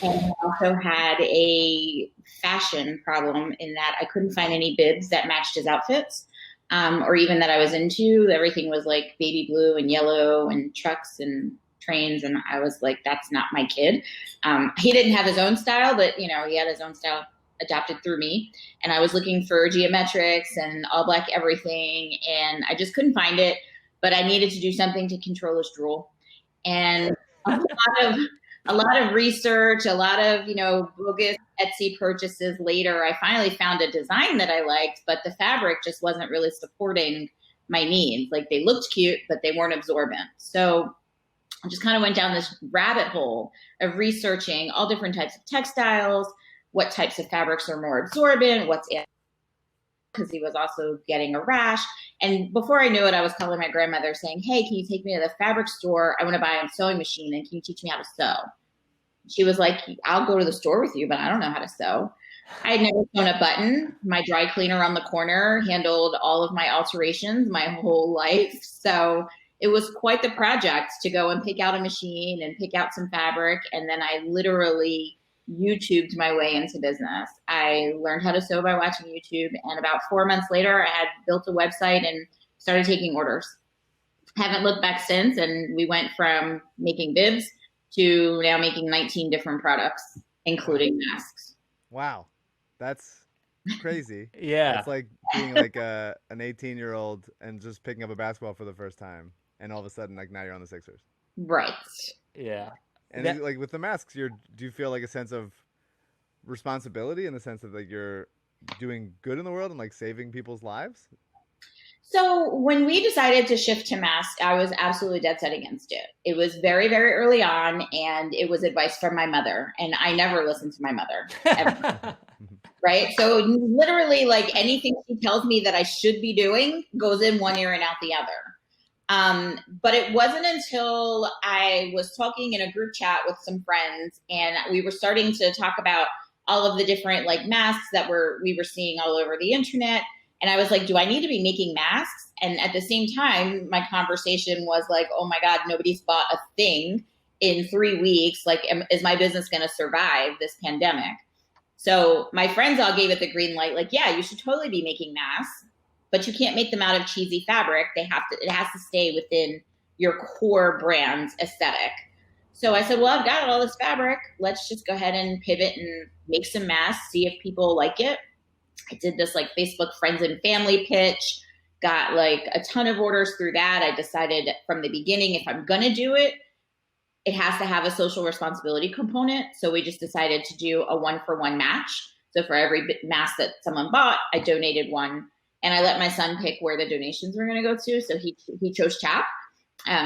And I also had a fashion problem in that I couldn't find any bibs that matched his outfits, or even that I was into. Everything was like baby blue and yellow and trucks and trains. And I was like, that's not my kid. He didn't have his own style, but he had his own style adopted through me. And I was looking for geometrics and all black everything. And I just couldn't find it, but I needed to do something to control his drool. And a lot of research, a lot of, bogus Etsy purchases later, I finally found a design that I liked, but the fabric just wasn't really supporting my needs. Like, they looked cute, but they weren't absorbent. So I just kind of went down this rabbit hole of researching all different types of textiles, what types of fabrics are more absorbent, because he was also getting a rash. And before I knew it, I was calling my grandmother saying, hey, can you take me to the fabric store? I want to buy a sewing machine, and can you teach me how to sew? She was like, I'll go to the store with you, but I don't know how to sew. I had never sewn a button. My dry cleaner on the corner handled all of my alterations my whole life. So it was quite the project to go and pick out a machine and pick out some fabric. And then I literally YouTubed my way into business. I learned how to sew by watching YouTube. And about 4 months later, I had built a website and started taking orders. Haven't looked back since. And we went from making bibs to now making 19 different products, including masks. Wow. That's crazy. Yeah. It's like being like an 18-year-old and just picking up a basketball for the first time, and all of a sudden, like now you're on the Sixers. Right. Yeah. And That- like with the masks, do you feel like a sense of responsibility in the sense that like you're doing good in the world and like saving people's lives? So when we decided to shift to masks, I was absolutely dead set against it. It was very, very early on, and it was advice from my mother, and I never listened to my mother, ever. Right? So literally, like anything she tells me that I should be doing goes in one ear and out the other. But it wasn't until I was talking in a group chat with some friends, and we were starting to talk about all of the different like masks that we were seeing all over the internet. And I was like, do I need to be making masks? And at the same time, my conversation was like, oh my God, nobody's bought a thing in 3 weeks. Like, is my business going to survive this pandemic? So my friends all gave it the green light. Like, yeah, you should totally be making masks, but you can't make them out of cheesy fabric. It has to stay within your core brand's aesthetic. So I said, well, I've got all this fabric. Let's just go ahead and pivot and make some masks, see if people like it. I did this like Facebook friends and family pitch, got like a ton of orders through that. I decided from the beginning, if I'm going to do it, it has to have a social responsibility component. So we just decided to do a 1-for-1 match. So for every mask that someone bought, I donated one, and I let my son pick where the donations were going to go to. So he chose CHAP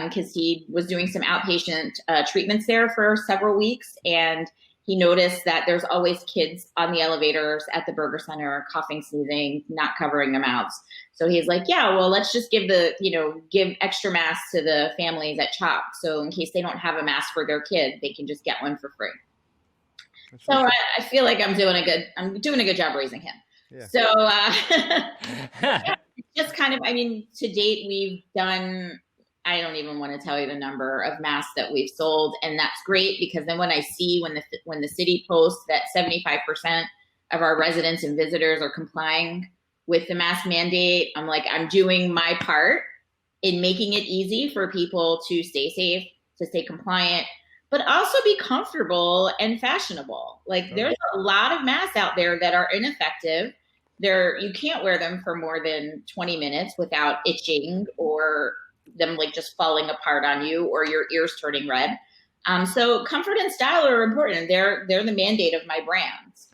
because he was doing some outpatient treatments there for several weeks. And he noticed that there's always kids on the elevators at the burger center, coughing, sneezing, not covering their mouths. So he's like, yeah, well, let's just give extra masks to the families at CHOP. So in case they don't have a mask for their kid, they can just get one for free. So I feel like I'm doing a good job raising him. Yeah. So it's just kind of, to date, we've done, I don't even want to tell you the number of masks that we've sold. And that's great, because then when I see when the city posts that 75% of our residents and visitors are complying with the mask mandate, I'm like, I'm doing my part in making it easy for people to stay safe, to stay compliant, but also be comfortable and fashionable. Like there's a lot of masks out there that are ineffective. You can't wear them for more than 20 minutes without itching or them like just falling apart on you or your ears turning red. So comfort and style are important. They're the mandate of my brands.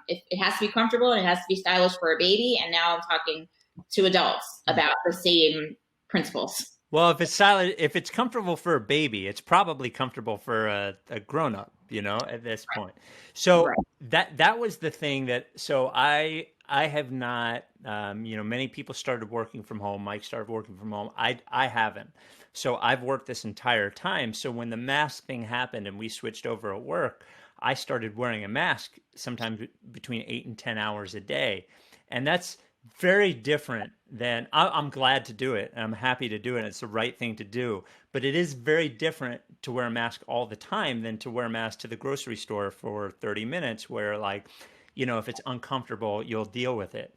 It has to be comfortable and it has to be stylish for a baby. And now I'm talking to adults about the same principles. Well, if it's comfortable for a baby, it's probably comfortable for a grown-up, at this point. So right. that was the thing so I have not, many people started working from home. Mike started working from home. I haven't. So I've worked this entire time. So when the mask thing happened and we switched over at work, I started wearing a mask sometimes between 8 and 10 hours a day. And that's very different than, I'm glad to do it and I'm happy to do it. It's the right thing to do, but it is very different to wear a mask all the time than to wear a mask to the grocery store for 30 minutes where if it's uncomfortable, you'll deal with it.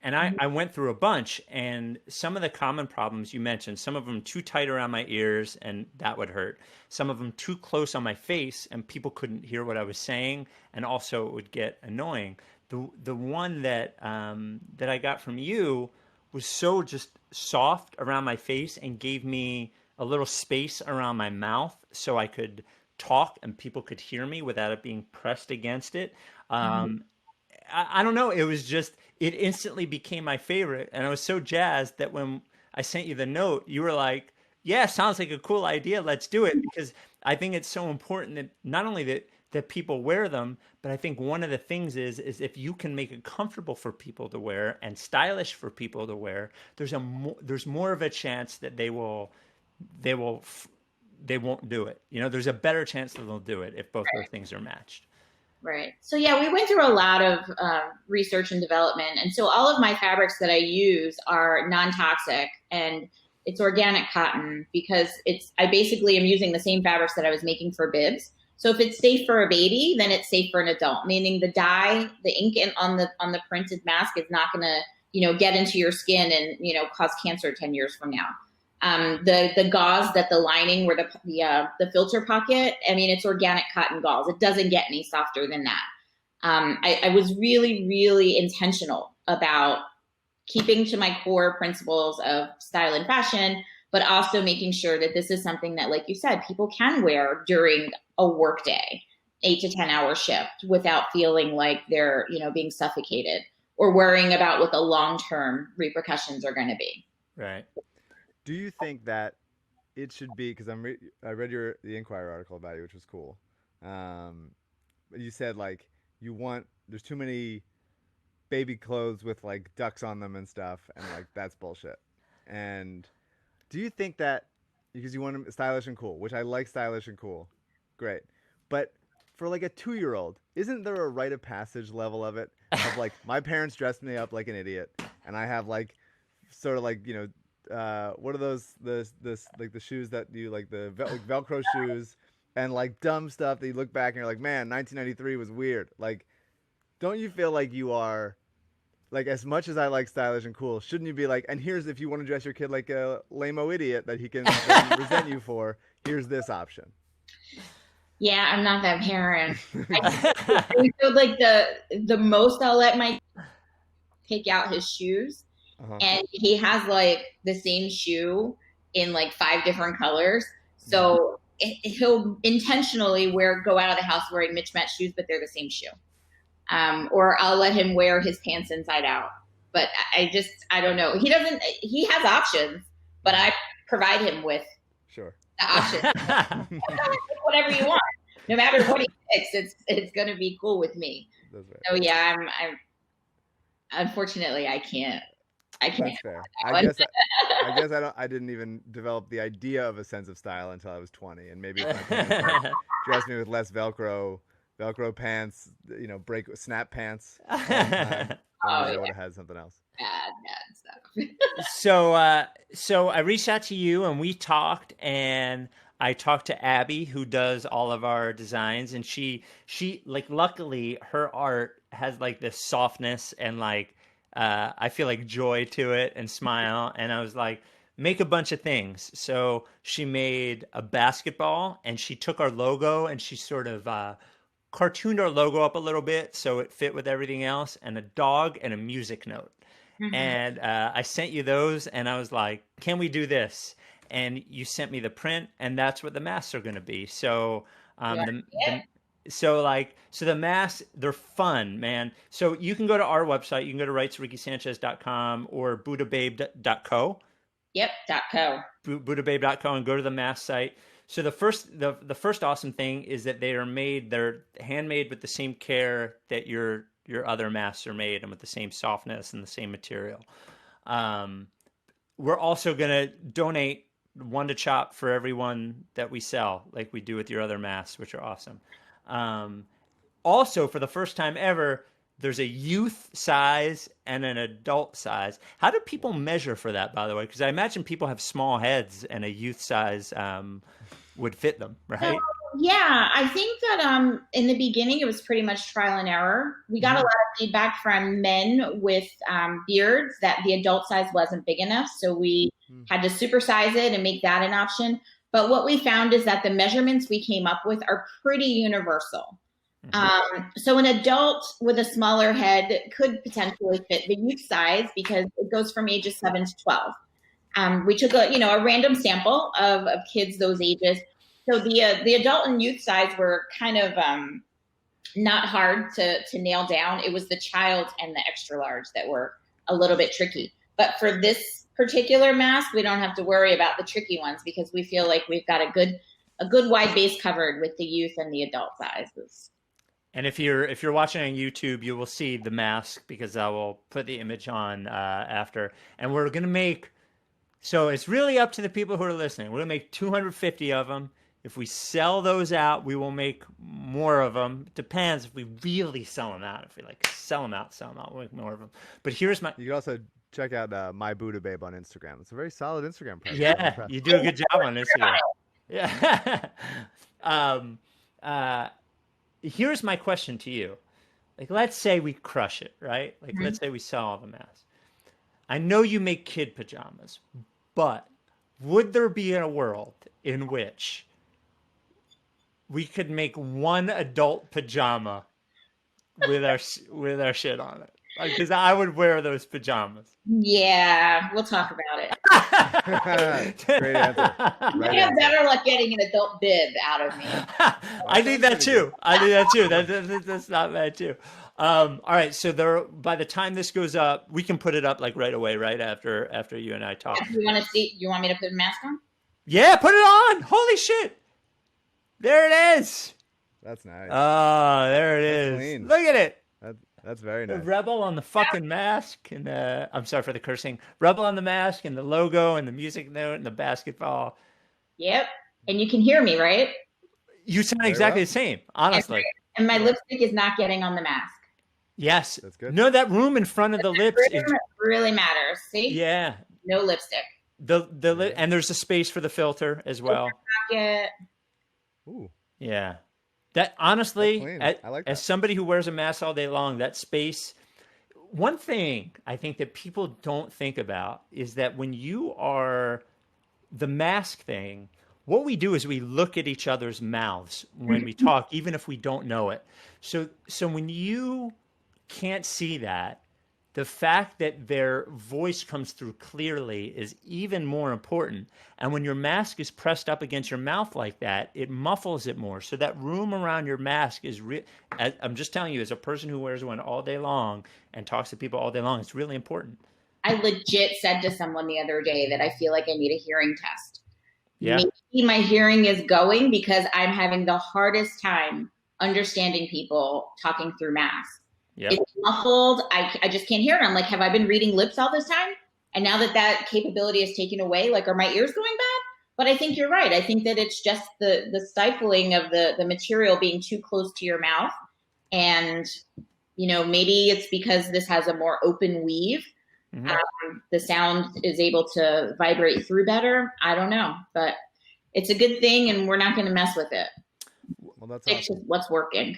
And I went through a bunch, and some of the common problems you mentioned, some of them too tight around my ears and that would hurt. Some of them too close on my face and people couldn't hear what I was saying, and also it would get annoying. The one that I got from you was so just soft around my face and gave me a little space around my mouth so I could talk and people could hear me without it being pressed against it. I don't know. It was just, it instantly became my favorite. And I was so jazzed that when I sent you the note, you were like, yeah, sounds like a cool idea. Let's do it. Because I think it's so important that not only that people wear them, but I think one of the things is if you can make it comfortable for people to wear and stylish for people to wear, there's more of a chance that they won't do it. There's a better chance that they'll do it if both those things are matched. Right. So yeah, we went through a lot of research and development. And so all of my fabrics that I use are non-toxic, and it's organic cotton because I basically am using the same fabrics that I was making for bibs. So if it's safe for a baby, then it's safe for an adult, meaning the dye, the ink on the printed mask is not going to, get into your skin and, cause cancer 10 years from now. The gauze that the lining where the filter pocket, it's organic cotton gauze. It doesn't get any softer than that. I was really, really intentional about keeping to my core principles of style and fashion, but also making sure that this is something that, like you said, people can wear during a work day, 8 to 10 hour shift, without feeling like they're, being suffocated or worrying about what the long-term repercussions are going to be. Right. Do you think that it should be, because I read the Inquirer article about you, which was cool. You said like there's too many baby clothes with like ducks on them and stuff, and like that's bullshit. And do you think that because you want them stylish and cool, which I like stylish and cool, great, but for like a 2-year-old, isn't there a rite of passage level of it? Of like my parents dressed me up like an idiot, and I have like sort of like what are those like the shoes that you like the Velcro shoes and like dumb stuff that you look back and you're like, man, 1993 was weird. Like, don't you feel like you are like, as much as I like stylish and cool, shouldn't you be like, and here's, if you want to dress your kid like a lame-o idiot that he can resent you for, here's this option. Yeah, I'm not that parent. I feel like the most I'll let my pick out his shoes, and he has like the same shoe in like 5 different colors. So he'll intentionally go out of the house wearing mismatched shoes, but they're the same shoe. Or I'll let him wear his pants inside out. But I don't know. He has options, but I provide him with the option. Whatever you want. No matter what he picks, it's going to be cool with me. That's right. So yeah, I'm unfortunately I can't. That's fair. I guess I didn't even develop the idea of a sense of style until I was 20, and maybe if my parents dressed me with less Velcro pants, snap pants. I would have had something else. Bad stuff. So I reached out to you and we talked, and I talked to Abby, who does all of our designs, and she like, luckily her art has like this softness and like I feel like joy to it and smile. And I was like, make a bunch of things. So she made a basketball, and she took our logo and she sort of cartooned our logo up a little bit so it fit with everything else, and a dog and a music note. Mm-hmm. And I sent you those, and I was like, can we do this? And you sent me the print, and that's what the masks are going to be. So So the masks, they're fun, man. So you can go to our website. You can go to rightstorickysanchez.com or buddhababe.co. Yep, .co. buddhababe.co, and go to the mask site. So the first awesome thing is that they're handmade with the same care that your other masks are made, and with the same softness and the same material. We're also going to donate one to Chop for everyone that we sell, like we do with your other masks, which are awesome. Also, for the first time ever, there's a youth size and an adult size. How do people measure for that, by the way? Because I imagine people have small heads, and a youth size would fit them, right? Yeah, I think that in the beginning, it was pretty much trial and error. We got a lot of feedback from men with beards that the adult size wasn't big enough. So we had to supersize it and make that an option. But what we found is that the measurements we came up with are pretty universal. So an adult with a smaller head could potentially fit the youth size, because it goes from ages 7 to 12. We took a random sample of kids those ages. So the adult and youth size were kind of not hard to nail down. It was the child and the extra large that were a little bit tricky. But for this particular mask, we don't have to worry about the tricky ones, because we feel like we've got a good wide base covered with the youth and the adult sizes. And if you're watching on YouTube, you will see the mask, because I will put the image on after. And we're going to make, so it's really up to the people who are listening. We're going to make 250 of them. If we sell those out, we will make more of them. Depends if we really sell them out. If we like sell them out, we'll make more of them. But here's my... You can also check out My Buddha Babe on Instagram. It's a very solid Instagram presence. Yeah, you do a good job on Instagram. Yeah. Here's my question to you. Like, let's say we crush it, right? Like, let's say we sell all the masks. I know you make kid pajamas, but would there be a world in which we could make one adult pajama with our shit on it, because I would wear those pajamas. Yeah, we'll talk about it. Great answer. You Right have answer. better luck getting an adult bib out of me. I need that too. I need that too. That's not bad too. All right. So by the time this goes up, we can put it up like right away, right after you and I talk. You want to see? You want me to put a mask on? Yeah, put it on. Holy shit! There it is. That's nice. Oh, there it That's is. clean. Look at it. That's very The nice. rebel on the fucking mask, and I'm sorry for the cursing. Rebel on the mask, and the logo, and the music note, and the basketball. Yep. And you can hear me, right? You sound exactly the same, honestly. And my lipstick is not getting on the mask. Yes. That's good. No, that room in front of the lips is really matters. See? yeah. No lipstick. And there's a space for the filter as well. Pocket. Ooh. Yeah. That honestly, That's clean. I like that. as somebody who wears a mask all day long, that space. One thing I think that people don't think about is that when you are the mask thing, what we do is we look at each other's mouths when we talk, even if we don't know it. So when you can't see that, the fact that their voice comes through clearly is even more important. And when your mask is pressed up against your mouth like that, it muffles it more. So that room around your mask is I'm just telling you, as a person who wears one all day long and talks to people all day long, it's really important. I legit said to someone the other day that I feel like I need a hearing test. Yeah. Maybe my hearing is going because I'm having the hardest time understanding people talking through masks. Yep. It's muffled. I just can't hear it. I'm like, have I been reading lips all this time? And now that capability is taken away, like, are my ears going bad? But I think you're right. I think that it's just the stifling of the material being too close to your mouth. And, maybe it's because this has a more open weave. Mm-hmm. The sound is able to vibrate through better. I don't know, but it's a good thing, and we're not going to mess with it. Well, that's it's awesome. just what's working.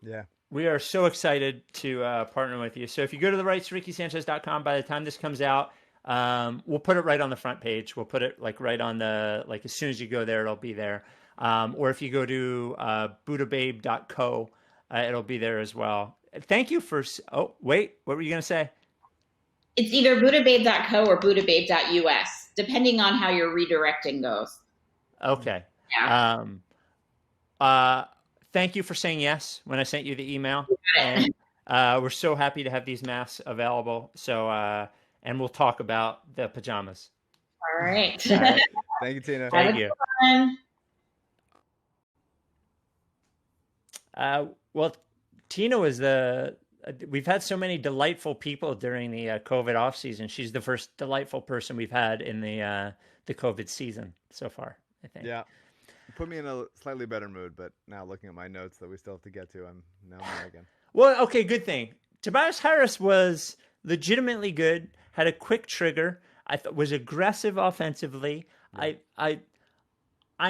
Yeah. We are so excited to partner with you. So if you go to the rightstoRickySanchez.com, by the time this comes out, we'll put it right on the front page. We'll put it right on as soon as you go there, it'll be there. Or if you go to buddhababe.co, it'll be there as well. Thank you for, oh, wait, what were you going to say? It's either buddhababe.co or buddhababe.us, depending on how your redirecting goes. Okay. Yeah. Thank you for saying yes when I sent you the email. And we're so happy to have these masks available. So, and we'll talk about the pajamas. All right. All right. Thank you, Tina. Thank you. Well, Tina was we've had so many delightful people during the COVID off season. She's the first delightful person we've had in the COVID season so far, I think. Yeah. Put me in a slightly better mood, but now looking at my notes that we still have to get to, I'm now mad again. Well, okay, good thing. Tobias Harris was legitimately good, had a quick trigger. I thought was aggressive offensively. Yeah. I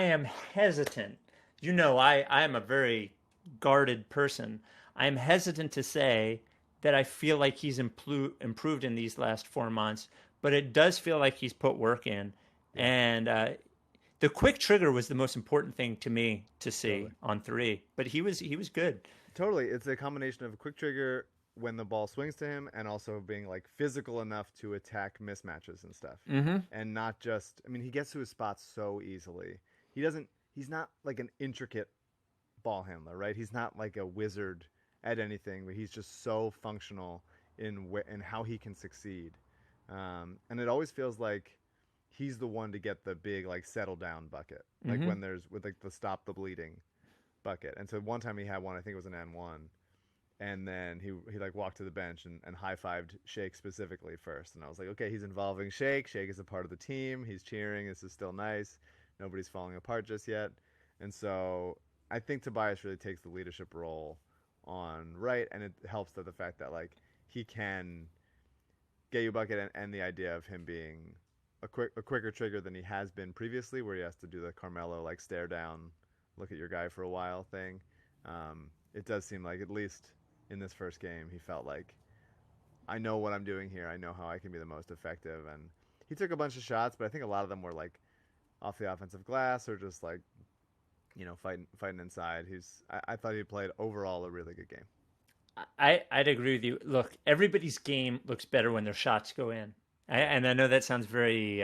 am hesitant. I am a very guarded person. I am hesitant to say that I feel like he's improved in these last 4 months, but it does feel like he's put work in. Yeah. And the quick trigger was the most important thing to me to see on 3, but he was good. Totally. It's a combination of a quick trigger when the ball swings to him and also being like physical enough to attack mismatches and stuff. Mm-hmm. And not just, he gets to his spots so easily. He's not like an intricate ball handler, right? He's not like a wizard at anything, but he's just so functional in how he can succeed. And it always feels like he's the one to get the big settle down bucket, like when there's with the stop the bleeding bucket. And so one time he had one, I think it was an N1, and then he walked to the bench and high-fived Shake specifically first. And I was like, okay, he's involving Shake. Shake is a part of the team. He's cheering. This is still nice. Nobody's falling apart just yet. And so I think Tobias really takes the leadership role on right, and it helps the fact that he can get you a bucket and the idea of him being a quicker trigger than he has been previously, where he has to do the Carmelo stare down, look at your guy for a while thing. It does seem like, at least in this first game, he felt like, I know what I'm doing here. I know how I can be the most effective. And he took a bunch of shots, but I think a lot of them were off the offensive glass or just fighting inside. I thought he played overall a really good game. I'd agree with you. Look, everybody's game looks better when their shots go in. And I know that sounds very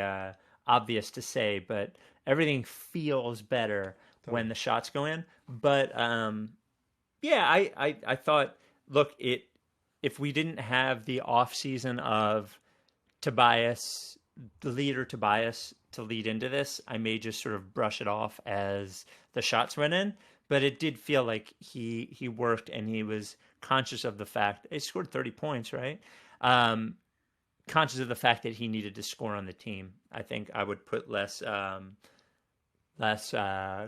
obvious to say, but everything feels better when Totally. the shots go in. But yeah, I thought, look, if we didn't have the off season of Tobias, the leader Tobias, to lead into this, I may just sort of brush it off as the shots went in. But it did feel like he worked and he was conscious of the fact he scored 30 points, right? Um, Conscious of the fact that he needed to score on the team. I think I would put less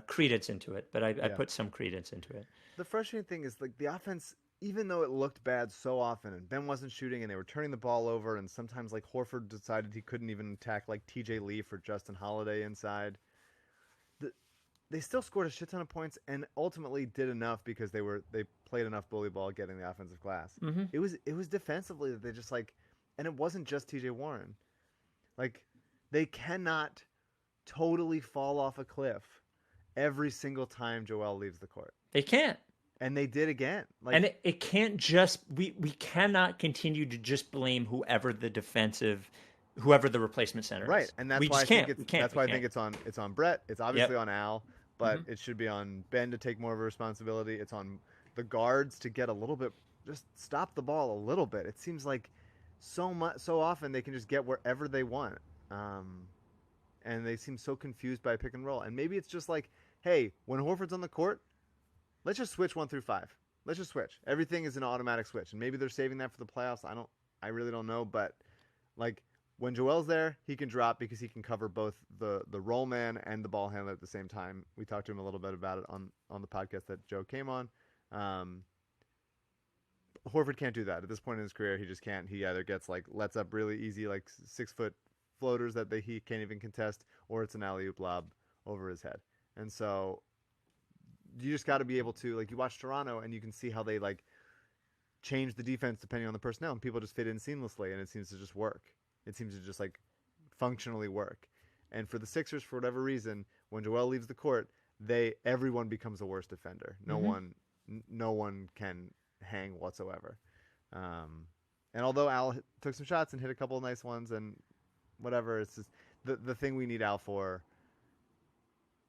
credence into it, but I Yeah. put some credence into it. The frustrating thing is like the offense, even though it looked bad so often, and Ben wasn't shooting, and they were turning the ball over, and sometimes like Horford decided he couldn't even attack like T.J. Lee for Justin Holiday inside. The, they still scored a shit ton of points, and ultimately did enough because they played enough bully ball getting the offensive glass. Mm-hmm. It was defensively that they just like, and it wasn't just T.J. Warren. Like they cannot totally fall off a cliff every single time Joel leaves the court. They can't. And they did again. Like, And it can't just we cannot continue to just blame whoever the replacement center right, is. and that's we why just I think can't. it's that's why I think it's on Brett. It's obviously on Al, but Mm-hmm. it should be on Ben to take more of a responsibility. It's on the guards to get a little bit, just stop the ball a little bit. It seems like so often they can just get wherever they want, and they seem so confused by pick and roll. And maybe it's just like, hey, when Horford's on the court, let's just switch 1 through 5. Let's just switch. Everything is an automatic switch, and maybe they're saving that for the playoffs. I really don't know, but like when Joel's there, he can drop because he can cover both the roll man and the ball handler at the same time. We talked to him a little bit about it on the podcast that Joe came on. Horford can't do that at this point in his career. He just can't. He either gets like lets up really easy like 6-foot floaters that he can't even contest, or it's an alley-oop lob over his head. And so you just got to be able to, like, you watch Toronto and you can see how they like change the defense depending on the personnel, and people just fit in seamlessly, and it seems to just work. It seems to just like functionally work. And for the Sixers, for whatever reason, when Joel leaves the court, everyone becomes a worse defender. No one can hang whatsoever. And although Al took some shots and hit a couple of nice ones and whatever, it's just the thing we need Al for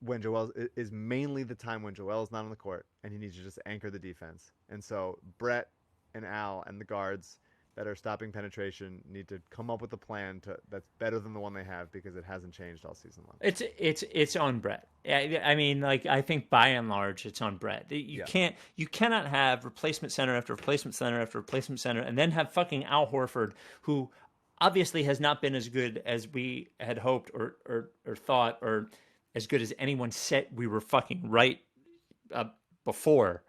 when Joel is mainly the time when Joel is not on the court, and he needs to just anchor the defense. And so Brett and Al and the guards that are stopping penetration need to come up with a plan that's better than the one they have, because it hasn't changed all season long. It's on Brett. I mean, like, I think by and large it's on Brett. You cannot have replacement center after replacement center after replacement center and then have fucking Al Horford, who obviously has not been as good as we had hoped or thought, or as good as anyone said we were fucking right before.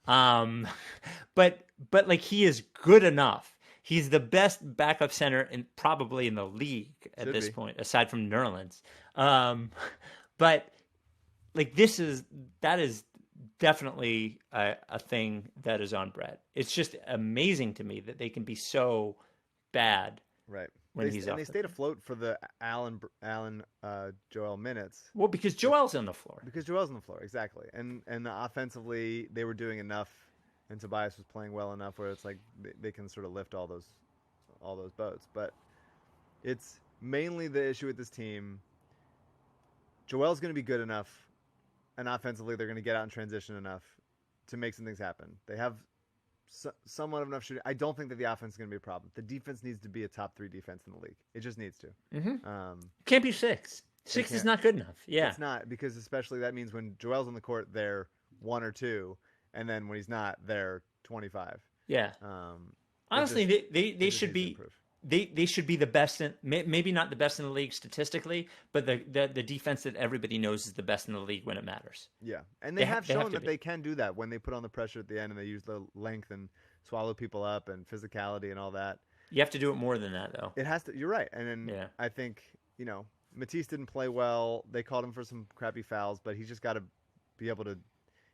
But like, he is good enough. He's the best backup center probably in the league at this point, aside from Nerlens. But like, that is definitely a thing that is on Brett. It's just amazing to me that they can be so bad. Right. When he's off they stayed afloat for the Allen Joel minutes. Well, because Joel's on the floor. Because Joel's on the floor, exactly. And offensively, they were doing enough, and Tobias was playing well enough where it's like they can sort of lift all those boats. But it's mainly the issue with this team. Joel's going to be good enough, and offensively they're going to get out in transition enough to make some things happen. They have somewhat of enough shooting. I don't think that the offense is going to be a problem. The defense needs to be a top 3 defense in the league. It just needs to. Mm-hmm. Can't be 6. 6 is not good enough. Yeah, it's not, because especially that means when Joel's on the court, they're 1 or 2, and then when he's not, they're 25. Yeah. Honestly, they should be. They should be the best in, maybe not the best in the league statistically, but the defense that everybody knows is the best in the league when it matters. Yeah, and they have shown that they can do that when they put on the pressure at the end and they use the length and swallow people up and physicality and all that. You have to do it more than that, though. It has to. You're right, and then I think Matisse didn't play well. They called him for some crappy fouls, but he's just got to be able to.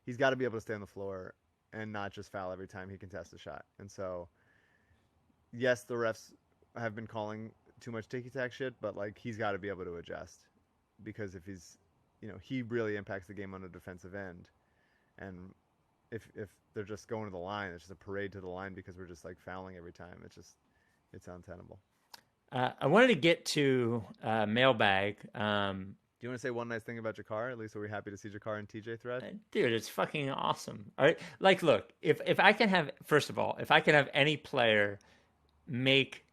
He's got to be able to stay on the floor and not just foul every time he contests a shot. And so, yes, the refs have been calling too much ticky-tack shit, but like, he's got to be able to adjust, because if he's, he really impacts the game on a defensive end, and if they're just going to the line, it's just a parade to the line because we're just like fouling every time. It's untenable. I wanted to get to mailbag. Do you want to say one nice thing about Jakar? At least are we happy to see Jakar and TJ thread? Dude, it's fucking awesome. All right, like, look, if I can have, first of all, if I can have any player make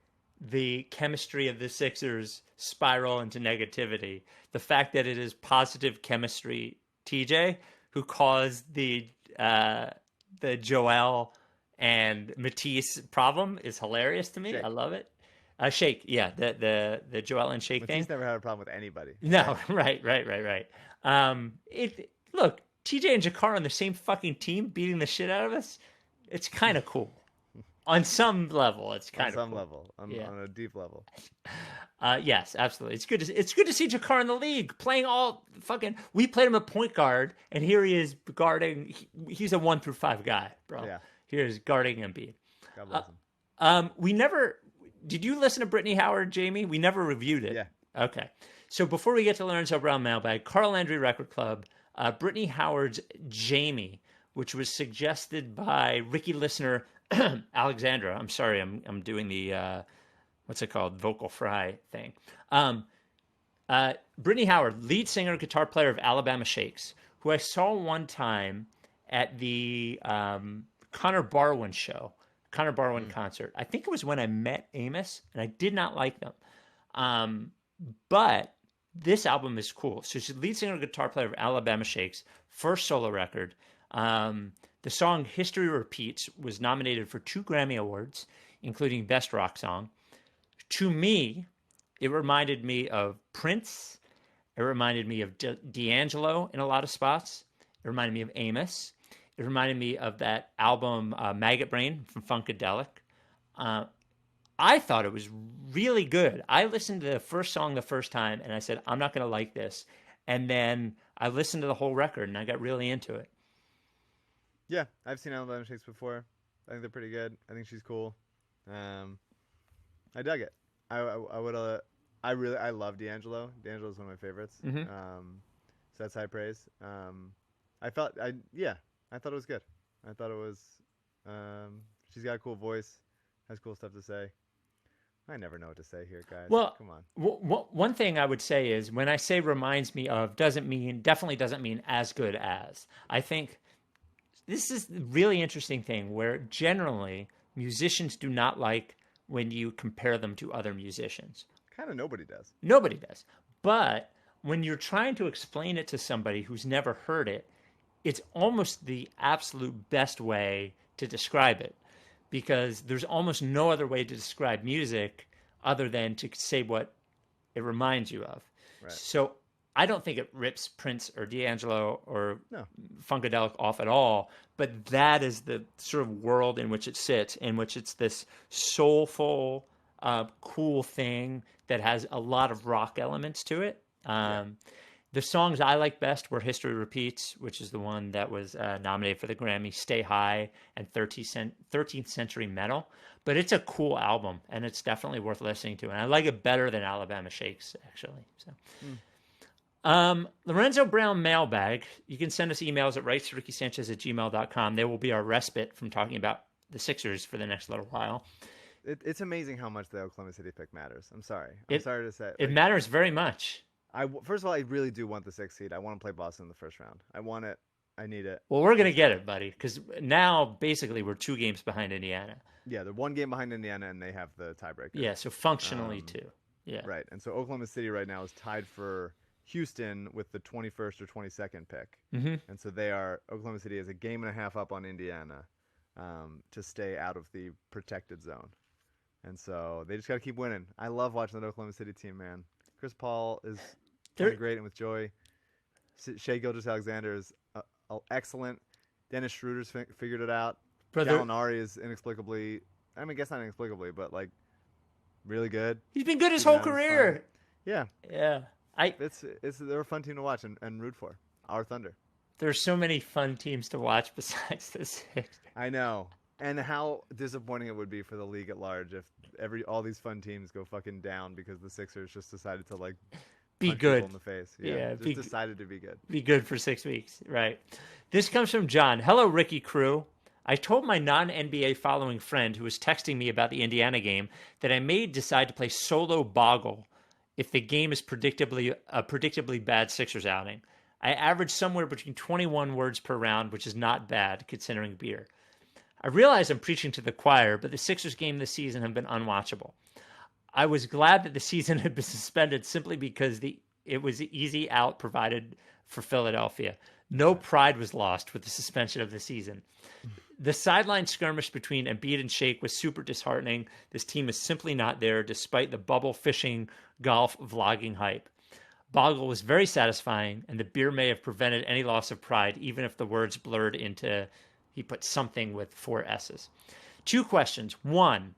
the chemistry of the Sixers spiral into negativity, the fact that it is positive chemistry, TJ, who caused the Joel and Matisse problem, is hilarious to me. Shake. I love it. Shake, yeah, the Joel and Shake thing. He's never had a problem with anybody. No, right. Look, TJ and Jakar on the same fucking team beating the shit out of us. It's kind of cool. On some level, it's kind of on some cool. level, on a deep level. Yes, absolutely. It's good to see Jakar in the league playing all fucking. We played him at point guard, and here he is guarding. He's a 1 through 5 guy, bro. Yeah. Here's guarding Embiid. God bless him. We never. Did you listen to Brittany Howard, Jamie? We never reviewed it. Yeah. Okay. So before we get to Lorenzo Brown mailbag, Carl Landry Record Club, Brittany Howard's Jamie, which was suggested by Ricky listener Alexandra. I'm sorry, I'm doing the what's it called, vocal fry thing. Brittany Howard, lead singer, guitar player of Alabama Shakes, who I saw one time at the Connor Barwin show. Connor Barwin concert. I think it was when I met Amos, and I did not like them. But this album is cool. So she's lead singer and guitar player of Alabama Shakes, first solo record. The song History Repeats was nominated for 2 Grammy Awards, including Best Rock Song. To me, it reminded me of Prince. It reminded me of D'Angelo in a lot of spots. It reminded me of Amos. It reminded me of that album Maggot Brain from Funkadelic. I thought it was really good. I listened to the first song the first time, and I said, I'm not going to like this. And then I listened to the whole record, and I got really into it. Yeah, I've seen Alabama Shakes before. I think they're pretty good. I think she's cool. I dug it. I love D'Angelo. D'Angelo's one of my favorites. Mm-hmm. So that's high praise. I thought it was good. I thought it was. She's got a cool voice, has cool stuff to say. I never know what to say here, guys. Well, come on. One thing I would say is when I say reminds me of, definitely doesn't mean as good as. I think this is the really interesting thing where generally musicians do not like when you compare them to other musicians. Kind of nobody does. Nobody does. But when you're trying to explain it to somebody who's never heard it, it's almost the absolute best way to describe it, because there's almost no other way to describe music other than to say what it reminds you of. Right. So I don't think it rips Prince or D'Angelo or Funkadelic off at all, but that is the sort of world in which it sits, in which it's this soulful, cool thing that has a lot of rock elements to it. The songs I like best were History Repeats, which is the one that was nominated for the Grammy, Stay High, and 13th Century Metal. But it's a cool album, and it's definitely worth listening to. And I like it better than Alabama Shakes, actually. So, Lorenzo Brown mailbag. You can send us emails at rightstoRickySanchez@gmail.com. They will be our respite from talking about the Sixers for the next little while. It's amazing how much the Oklahoma City pick matters. I'm sorry. I'm sorry to say. It matters very much. First of all, I really do want the 6th seed. I want to play Boston in the first round. I want it. I need it. Well, we're going to get it, buddy, because now basically we're 2 games behind Indiana. Yeah, they're 1 game behind Indiana, and they have the tiebreaker. Yeah, so functionally 2. Yeah. Right, and so Oklahoma City right now is tied for Houston with the 21st or 22nd pick. Mm-hmm. And so Oklahoma City is a game and a half up on Indiana to stay out of the protected zone. And so they just got to keep winning. I love watching that Oklahoma City team, man. Chris Paul is great and with joy. Shea Gilgeous-Alexander is excellent. Dennis Schroeder's figured it out. Gallinari is inexplicably, I guess not inexplicably, but like really good. He's been good his whole career. Yeah. Yeah. They're a fun team to watch and root for. Our Thunder. There's so many fun teams to watch besides the Sixers. I know. And how disappointing it would be for the league at large if all these fun teams go fucking down because the Sixers just decided to like be punch good people in the face. Yeah, just decided to be good. Be good for 6 weeks, right? This comes from John. Hello, Ricky crew. I told my non-NBA following friend who was texting me about the Indiana game that I may decide to play solo Boggle if the game is predictably a predictably bad Sixers outing. I average somewhere between 21 words per round, which is not bad considering beer. I realize I'm preaching to the choir, but the Sixers game this season have been unwatchable. I was glad that the season had been suspended simply because it was the easy out provided for Philadelphia. No pride was lost with the suspension of the season. The sideline skirmish between Embiid and Shake was super disheartening. This team is simply not there, despite the bubble fishing golf vlogging hype. Boggle was very satisfying, and the beer may have prevented any loss of pride, even if the words blurred into, he put something with 4 S's. 2 questions. 1,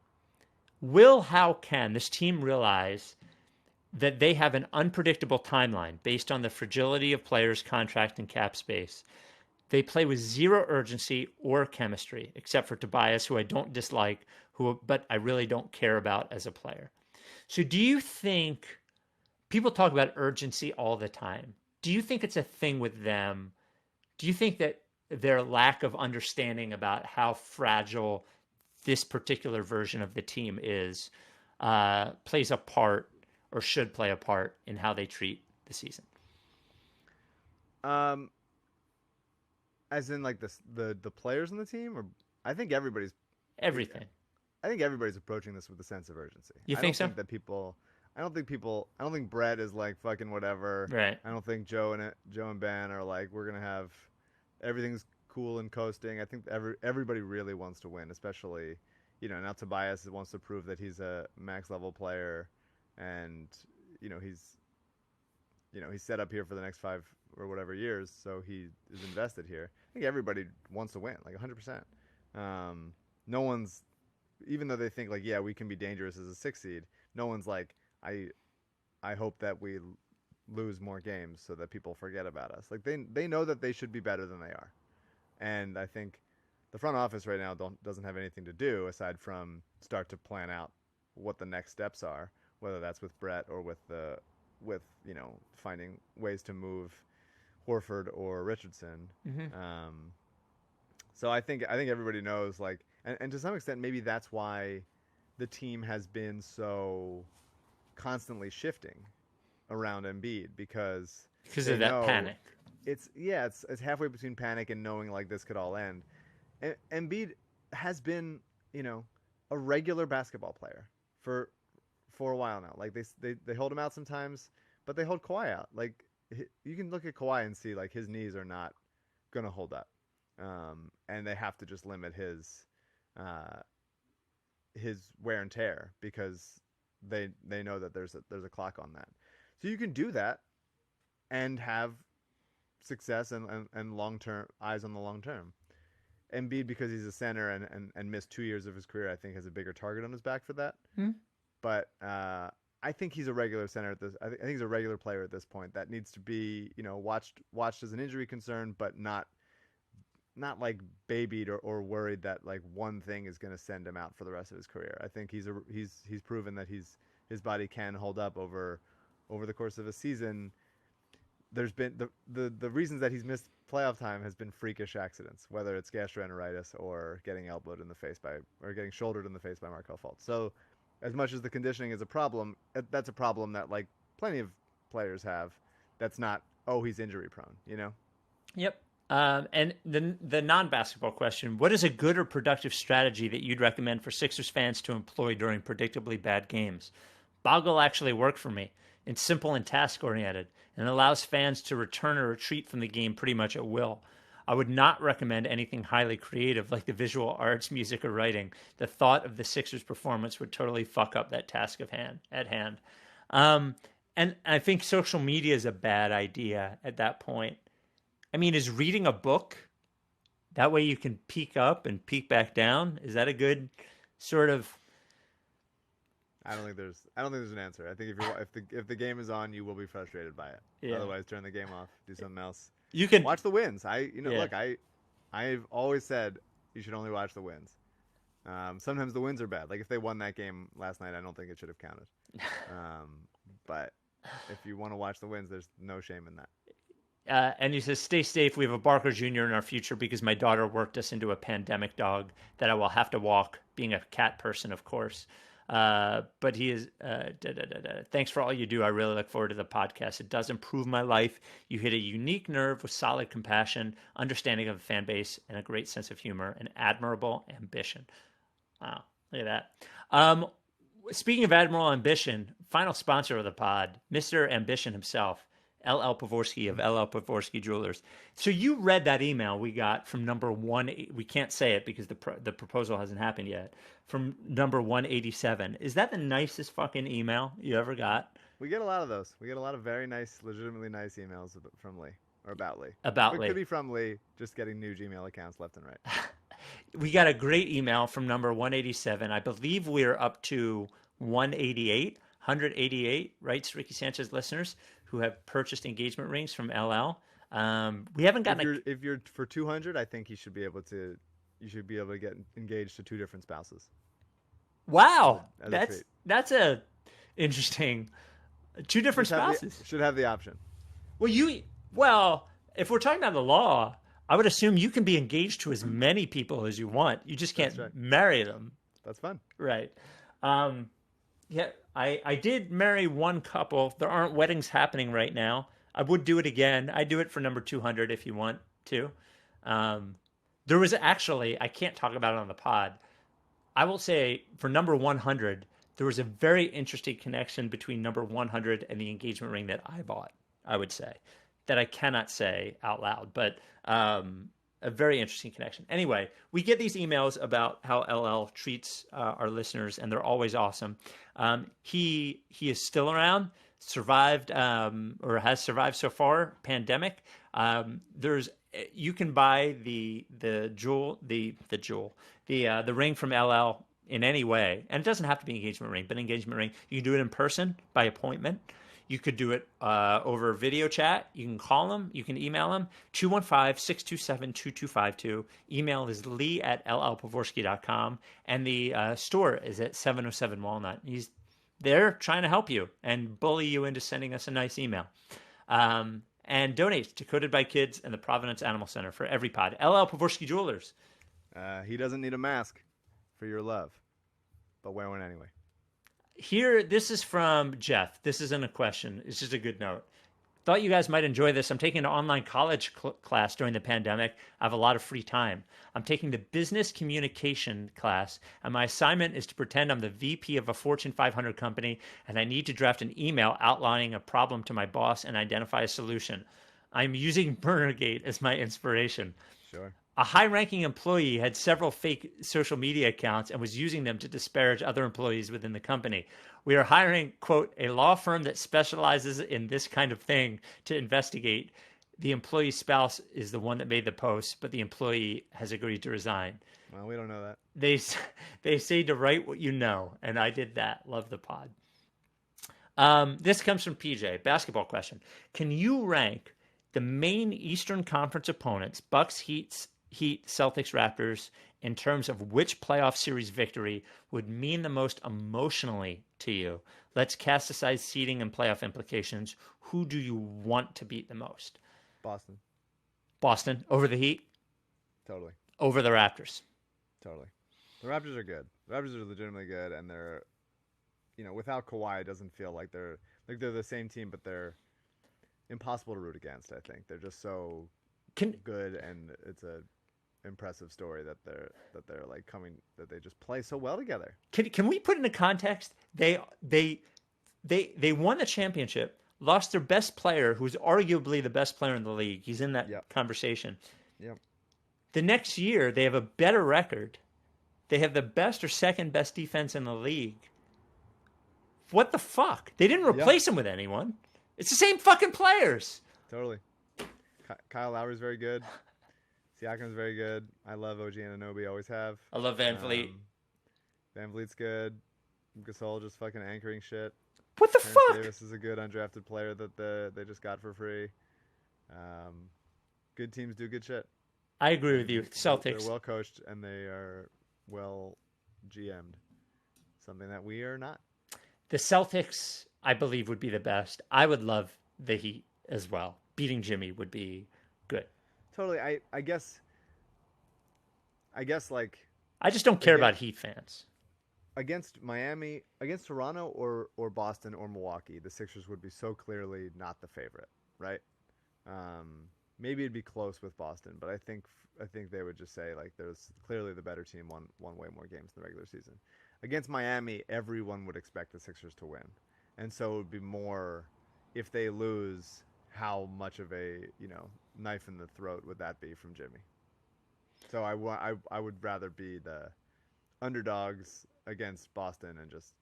how can this team realize that they have an unpredictable timeline based on the fragility of players' contract and cap space? They play with zero urgency or chemistry, except for Tobias, who I don't dislike, but I really don't care about as a player. So do you think, people talk about urgency all the time, do you think it's a thing with them? Do you think that their lack of understanding about how fragile this particular version of the team is plays a part or should play a part in how they treat the season? As in like the players on the team, or I think everybody's everything. I think everybody's approaching this with a sense of urgency. You think so? I don't think Brett is like fucking whatever. Right. I don't think Joe and Ben are like, we're gonna have everything's cool and coasting. I think everybody really wants to win, especially, now Tobias wants to prove that he's a max level player, and he's set up here for the next 5 or whatever years, so he is invested here. I think everybody wants to win, like 100%. No one's, even though they think like, yeah, we can be dangerous as a 6 seed, no one's like, I hope that we lose more games so that people forget about us. Like they know that they should be better than they are, and I think the front office right now doesn't have anything to do aside from start to plan out what the next steps are, whether that's with Brett or with finding ways to move Horford or Richardson. Mm-hmm. So I think everybody knows, like, and to some extent maybe that's why the team has been so constantly shifting around Embiid, because of that panic. It's halfway between panic and knowing like this could all end. Embiid has been, a regular basketball player for a while now. Like they hold him out sometimes, but they hold Kawhi out. Like you can look at Kawhi and see like his knees are not gonna hold up, and they have to just limit his wear and tear because they know that there's a clock on that. So you can do that and have success and long term eyes on the long term. Embiid, because he's a center and missed 2 years of his career, I think has a bigger target on his back for that. Hmm. But I think he's a regular center at this. I think he's a regular player at this point that needs to be, watched as an injury concern, but not like babied or worried that like one thing is going to send him out for the rest of his career. I think he's proven that his body can hold up over the course of a season. There's been the reasons that he's missed playoff time has been freakish accidents, whether it's gastroenteritis or getting elbowed in the face or getting shouldered in the face by Markelle Fultz. So as much as the conditioning is a problem, that's a problem that like plenty of players have. That's not, he's injury prone, Yep. And the non-basketball question, what is a good or productive strategy that you'd recommend for Sixers fans to employ during predictably bad games? Boggle actually worked for me. It's simple and task-oriented, and allows fans to return or retreat from the game pretty much at will. I would not recommend anything highly creative like the visual arts, music, or writing. The thought of the Sixers' performance would totally fuck up that task at hand. And I think social media is a bad idea at that point. I mean, is reading a book, that way you can peek up and peek back down? Is that a good sort of... I don't think there's an answer. I think if the game is on, you will be frustrated by it. Yeah. Otherwise, turn the game off, do something else. You can watch the wins. Look, I've always said you should only watch the wins. Sometimes the wins are bad. Like if they won that game last night, I don't think it should have counted. But if you want to watch the wins, there's no shame in that. And he says, stay safe. We have a Barker Jr. in our future because my daughter worked us into a pandemic dog that I will have to walk, being a cat person, of course. But he is, thanks for all you do. I really look forward to the podcast. It does improve my life. You hit a unique nerve with solid compassion, understanding of the fan base, and a great sense of humor and admirable ambition. Wow. Look at that. Speaking of admirable ambition, final sponsor of the pod, Mr. Ambition himself, LL Pavorsky of LL Pavorsky Jewelers. So you read that email we got from number one. We can't say it because the proposal hasn't happened yet. From number 187. Is that the nicest fucking email you ever got? We get a lot of those. We get a lot of very nice, legitimately nice emails from Lee or about Lee. About Lee. It could be from Lee, just getting new Gmail accounts left and right. We got a great email from number 187. I believe we're up to 188 Rights to Ricky Sanchez listeners who have purchased engagement rings from LL. We haven't gotten if you're for 200, I think you should be able to get engaged to two different spouses. Wow, that's a interesting. Two different spouses should have the option. Well, if we're talking about the law, I would assume you can be engaged to as many people as you want. You just can't marry them. That's fun. Right. Yeah, I did marry one couple. There aren't weddings happening right now. I would do it again. I'd do it for number 200 if you want to. There was actually, I can't talk about it on the pod. I will say for number 100, there was a very interesting connection between number 100 and the engagement ring that I bought, I would say, that I cannot say out loud, but a very interesting connection. Anyway, we get these emails about how LL treats our listeners, and they're always awesome. He is still around, survived or has survived so far. Pandemic. You can buy the ring from LL in any way, and it doesn't have to be an engagement ring, but an engagement ring. You can do it in person by appointment. You could do it over video chat. You can call them. You can email them. 215-627-2252. Email is lee@llpavorsky.com. And the store is at 707 Walnut. He's there trying to help you and bully you into sending us a nice email. And donate to Coded by Kids and the Providence Animal Center for every pod. LL Pavorsky Jewelers. He doesn't need a mask for your love, but wear one anyway. Here, this is from Jeff. This isn't a question. It's just a good note. Thought you guys might enjoy this. I'm taking an online college class during the pandemic. I have a lot of free time. I'm taking the business communication class, and my assignment is to pretend I'm the VP of a Fortune 500 company, and I need to draft an email outlining a problem to my boss and identify a solution. I'm using Burnergate as my inspiration. Sure. A high-ranking employee had several fake social media accounts and was using them to disparage other employees within the company. We are hiring, quote, a law firm that specializes in this kind of thing to investigate. The employee's spouse is the one that made the post, but the employee has agreed to resign. Well, we don't know that. They say to write what you know, and I did that. Love the pod. This comes from PJ. Basketball question. Can you rank the main Eastern Conference opponents, Bucks, Heat, Celtics, Raptors, in terms of which playoff series victory would mean the most emotionally to you? Let's cast aside seeding and playoff implications. Who do you want to beat the most? Boston over the Heat? Totally. Over the Raptors? Totally. The Raptors are good. The Raptors are legitimately good, and they're, without Kawhi, it doesn't feel like they're the same team, but they're impossible to root against. I think they're just so good, and it's a impressive story that they're like coming, that they just play so well together. Can we put into context? They won the championship, lost their best player, who's arguably the best player in the league. He's in that conversation. Yep. The next year, they have a better record. They have the best or second best defense in the league. What the fuck? They didn't replace him with anyone. It's the same fucking players. Totally. Kyle Lowry's very good. Siakam's very good. I love OG Anunoby, always have. I love Van Vliet. Van Vliet's good. Gasol just fucking anchoring shit. What the Terrence fuck? Davis is a good undrafted player that they just got for free. Good teams do good shit. I agree with you. Celtics. They're well coached and they are well GM'd. Something that we are not. The Celtics I believe would be the best. I would love the Heat as well. Beating Jimmy would be good. Totally. I guess like I just don't care again, about Heat fans. against Miami, against Toronto or Boston or Milwaukee, the Sixers would be so clearly not the favorite, right? Maybe it'd be close with Boston, but I think they would just say like there's clearly the better team won way more games in the regular season. Against Miami, everyone would expect the Sixers to win, and so it would be more if they lose, how much of a knife in the throat would that be from Jimmy? So I would rather be the underdogs against Boston and just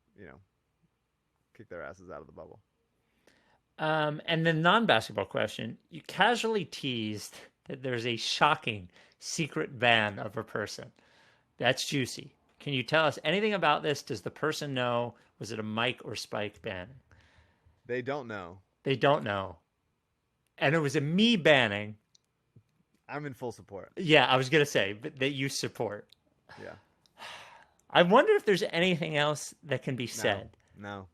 kick their asses out of the bubble. And the non-basketball question, you casually teased that there's a shocking secret ban of a person. That's juicy. Can you tell us anything about this? Does the person know? Was it a Mike or Spike banning? They don't know. They don't know. And it was a me banning. I'm in full support. Yeah, I was going to say but that you support. Yeah. I wonder if there's anything else that can be said. No.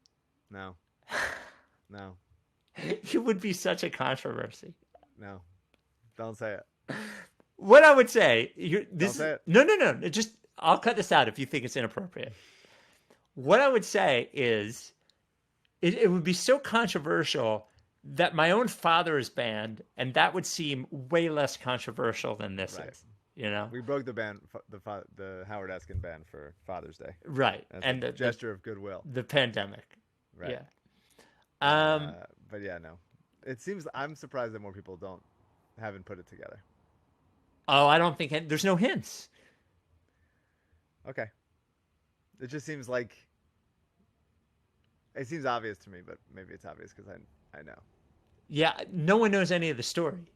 It would be such a controversy. No. Don't say it. What I would say, Don't say it. No. Just I'll cut this out if you think it's inappropriate. What I would say is, it would be so controversial that my own father is banned, and that would seem way less controversial than this is. We broke the ban, the Howard Eskin ban for Father's Day. Right, As and a gesture of goodwill. The pandemic. Right. Yeah. But yeah, no. It seems I'm surprised that more people haven't put it together. Oh, I don't think there's no hints. Okay. It just seems like it seems obvious to me, but maybe it's obvious because I know. Yeah, no one knows any of the story.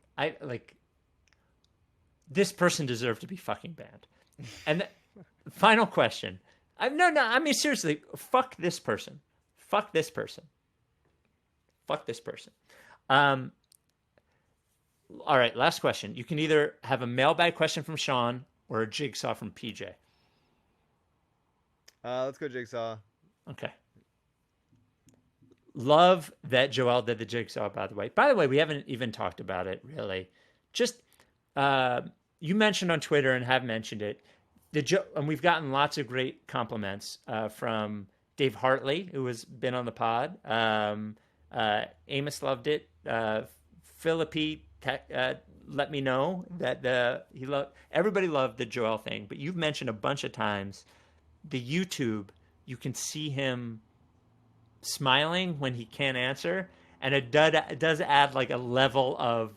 This person deserved to be fucking banned. And final question. No, I mean, seriously, fuck this person. Fuck this person. Fuck this person. All right, last question. You can either have a mailbag question from Sean or a jigsaw from PJ. Let's go jigsaw. Okay. Love that Joel did the jigsaw, by the way. By the way, we haven't even talked about it, really. Just, you mentioned on Twitter and have mentioned it, and we've gotten lots of great compliments from Dave Hartley, who has been on the pod. Amos loved it. Philippi let me know that everybody loved the Joel thing, but you've mentioned a bunch of times the YouTube, you can see him smiling when he can't answer, and it does add like a level of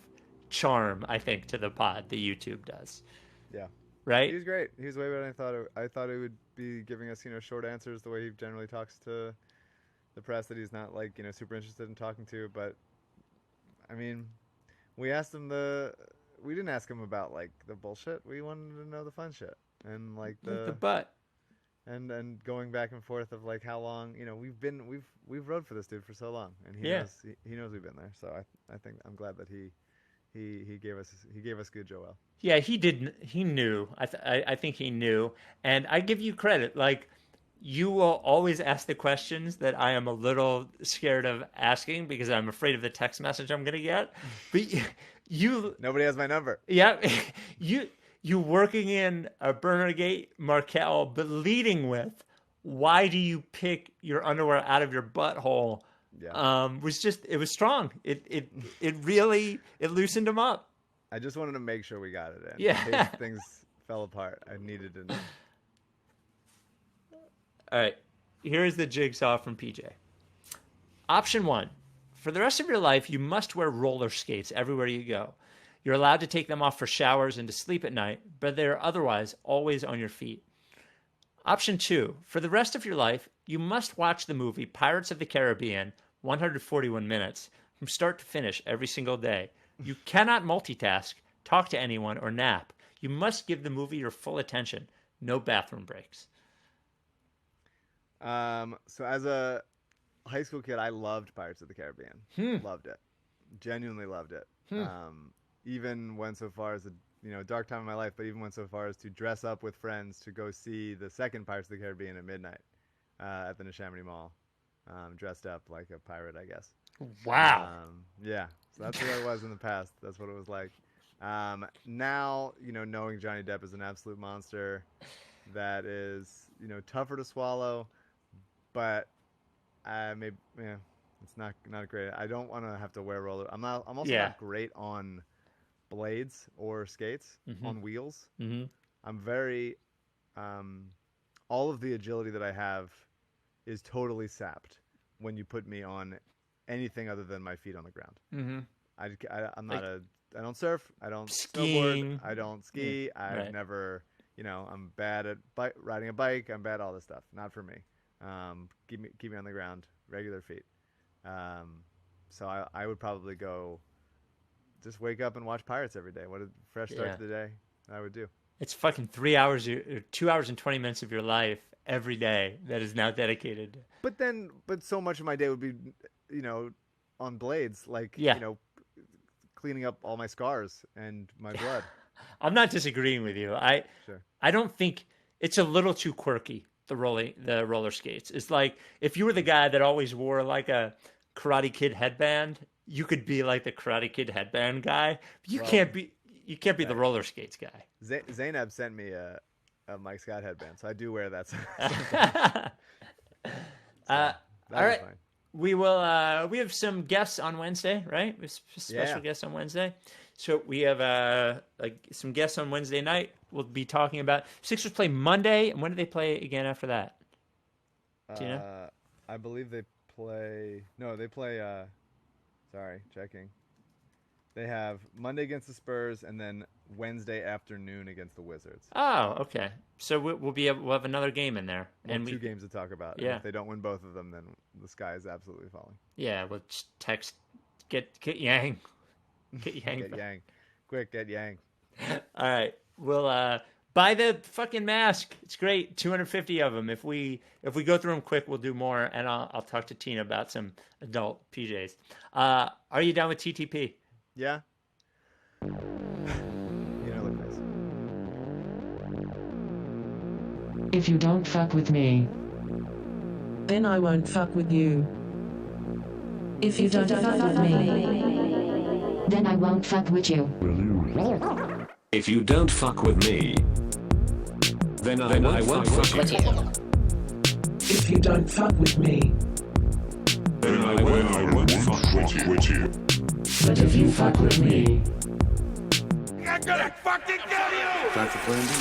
charm, I think, to the pod. The YouTube does. Yeah. Right? He was great. He was way better than I thought he would be giving us, short answers the way he generally talks to the press that he's not like, super interested in talking to. But I mean, we didn't ask him about like the bullshit. We wanted to know the fun shit and like the butt. And going back and forth of like how long we've rode for this dude for so long, and he knows we've been there. So I think I'm glad that he gave us good Joel. Yeah, he did. He knew. I think he knew, and I give you credit. Like, you will always ask the questions that I am a little scared of asking because I'm afraid of the text message I'm going to get. But nobody has my number. Yeah, you working in a Burnergate Markel, but leading with, why do you pick your underwear out of your butthole? Yeah. It was strong. It really loosened him up. I just wanted to make sure we got it in. Yeah. In case things fell apart, I needed to know. All right. Here's the jigsaw from PJ. Option 1. For the rest of your life, you must wear roller skates everywhere you go. You're allowed to take them off for showers and to sleep at night, but they are otherwise always on your feet. Option 2. For the rest of your life, you must watch the movie Pirates of the Caribbean, 141 minutes, from start to finish every single day. You cannot multitask, talk to anyone, or nap. You must give the movie your full attention. No bathroom breaks. So as a high school kid, I loved Pirates of the Caribbean. Loved it. Genuinely loved it. Even went so far as a dark time in my life, but even went so far as to dress up with friends to go see the second Pirates of the Caribbean at midnight at the Neshaminy Mall. dressed up like a pirate, I guess. Wow. Yeah, so that's what it was in the past. That's what it was like. Now, knowing Johnny Depp is an absolute monster, that is, tougher to swallow, but it's not great. I don't want to have to wear roller. I'm also not great on blades or skates on wheels. Mm-hmm. I'm very, all of the agility that I have is totally sapped when you put me on anything other than my feet on the ground. Mm-hmm. I don't surf. I don't snowboard. I don't ski. I've never, I'm bad at riding a bike. I'm bad at all this stuff. Not for me. Keep me on the ground, regular feet. So I would probably go just wake up and watch Pirates every day. What a fresh start to the day I would do. It's fucking 3 hours, 2 hours and 20 minutes of your life every day that is now dedicated. But so much of my day would be, on blades, cleaning up all my scars and my blood. I'm not disagreeing with you. I don't think it's a little too quirky. The roller skates. It's like if you were the guy that always wore like a Karate Kid headband, you could be like the Karate Kid headband guy. You can't be the roller skates guy. Zainab sent me a Mike Scott headband, so I do wear that. All right. Fine. We will. We have some guests on Wednesday, right? We have special guests on Wednesday. So we have some guests on Wednesday night. We'll be talking about Sixers play Monday. And when do they play again after that? Do you know? I believe they play. No, they play. Sorry, checking. They have Monday against the Spurs and then Wednesday afternoon against the Wizards. Oh, okay. So we'll have another game in there, and 2 games to talk about. Yeah. And if they don't win both of them, then the sky is absolutely falling. Yeah, we'll just text get Yang. Get Yang. Get Yang. Quick, get Yang. All right. We'll buy the fucking mask. It's great. 250 of them. If we go through them quick, we'll do more, and I'll talk to Tina about some adult PJs. Are you down with TTP? Yeah. Look nice. If you don't fuck with me, then I won't fuck with you. If you don't fuck with me, then I won't fuck with you. If you don't fuck with me, then I won't fuck with you. If you don't fuck with me, then I won't fuck with you. But if you fuck with me, I'm gonna fucking kill you! That's a plan B.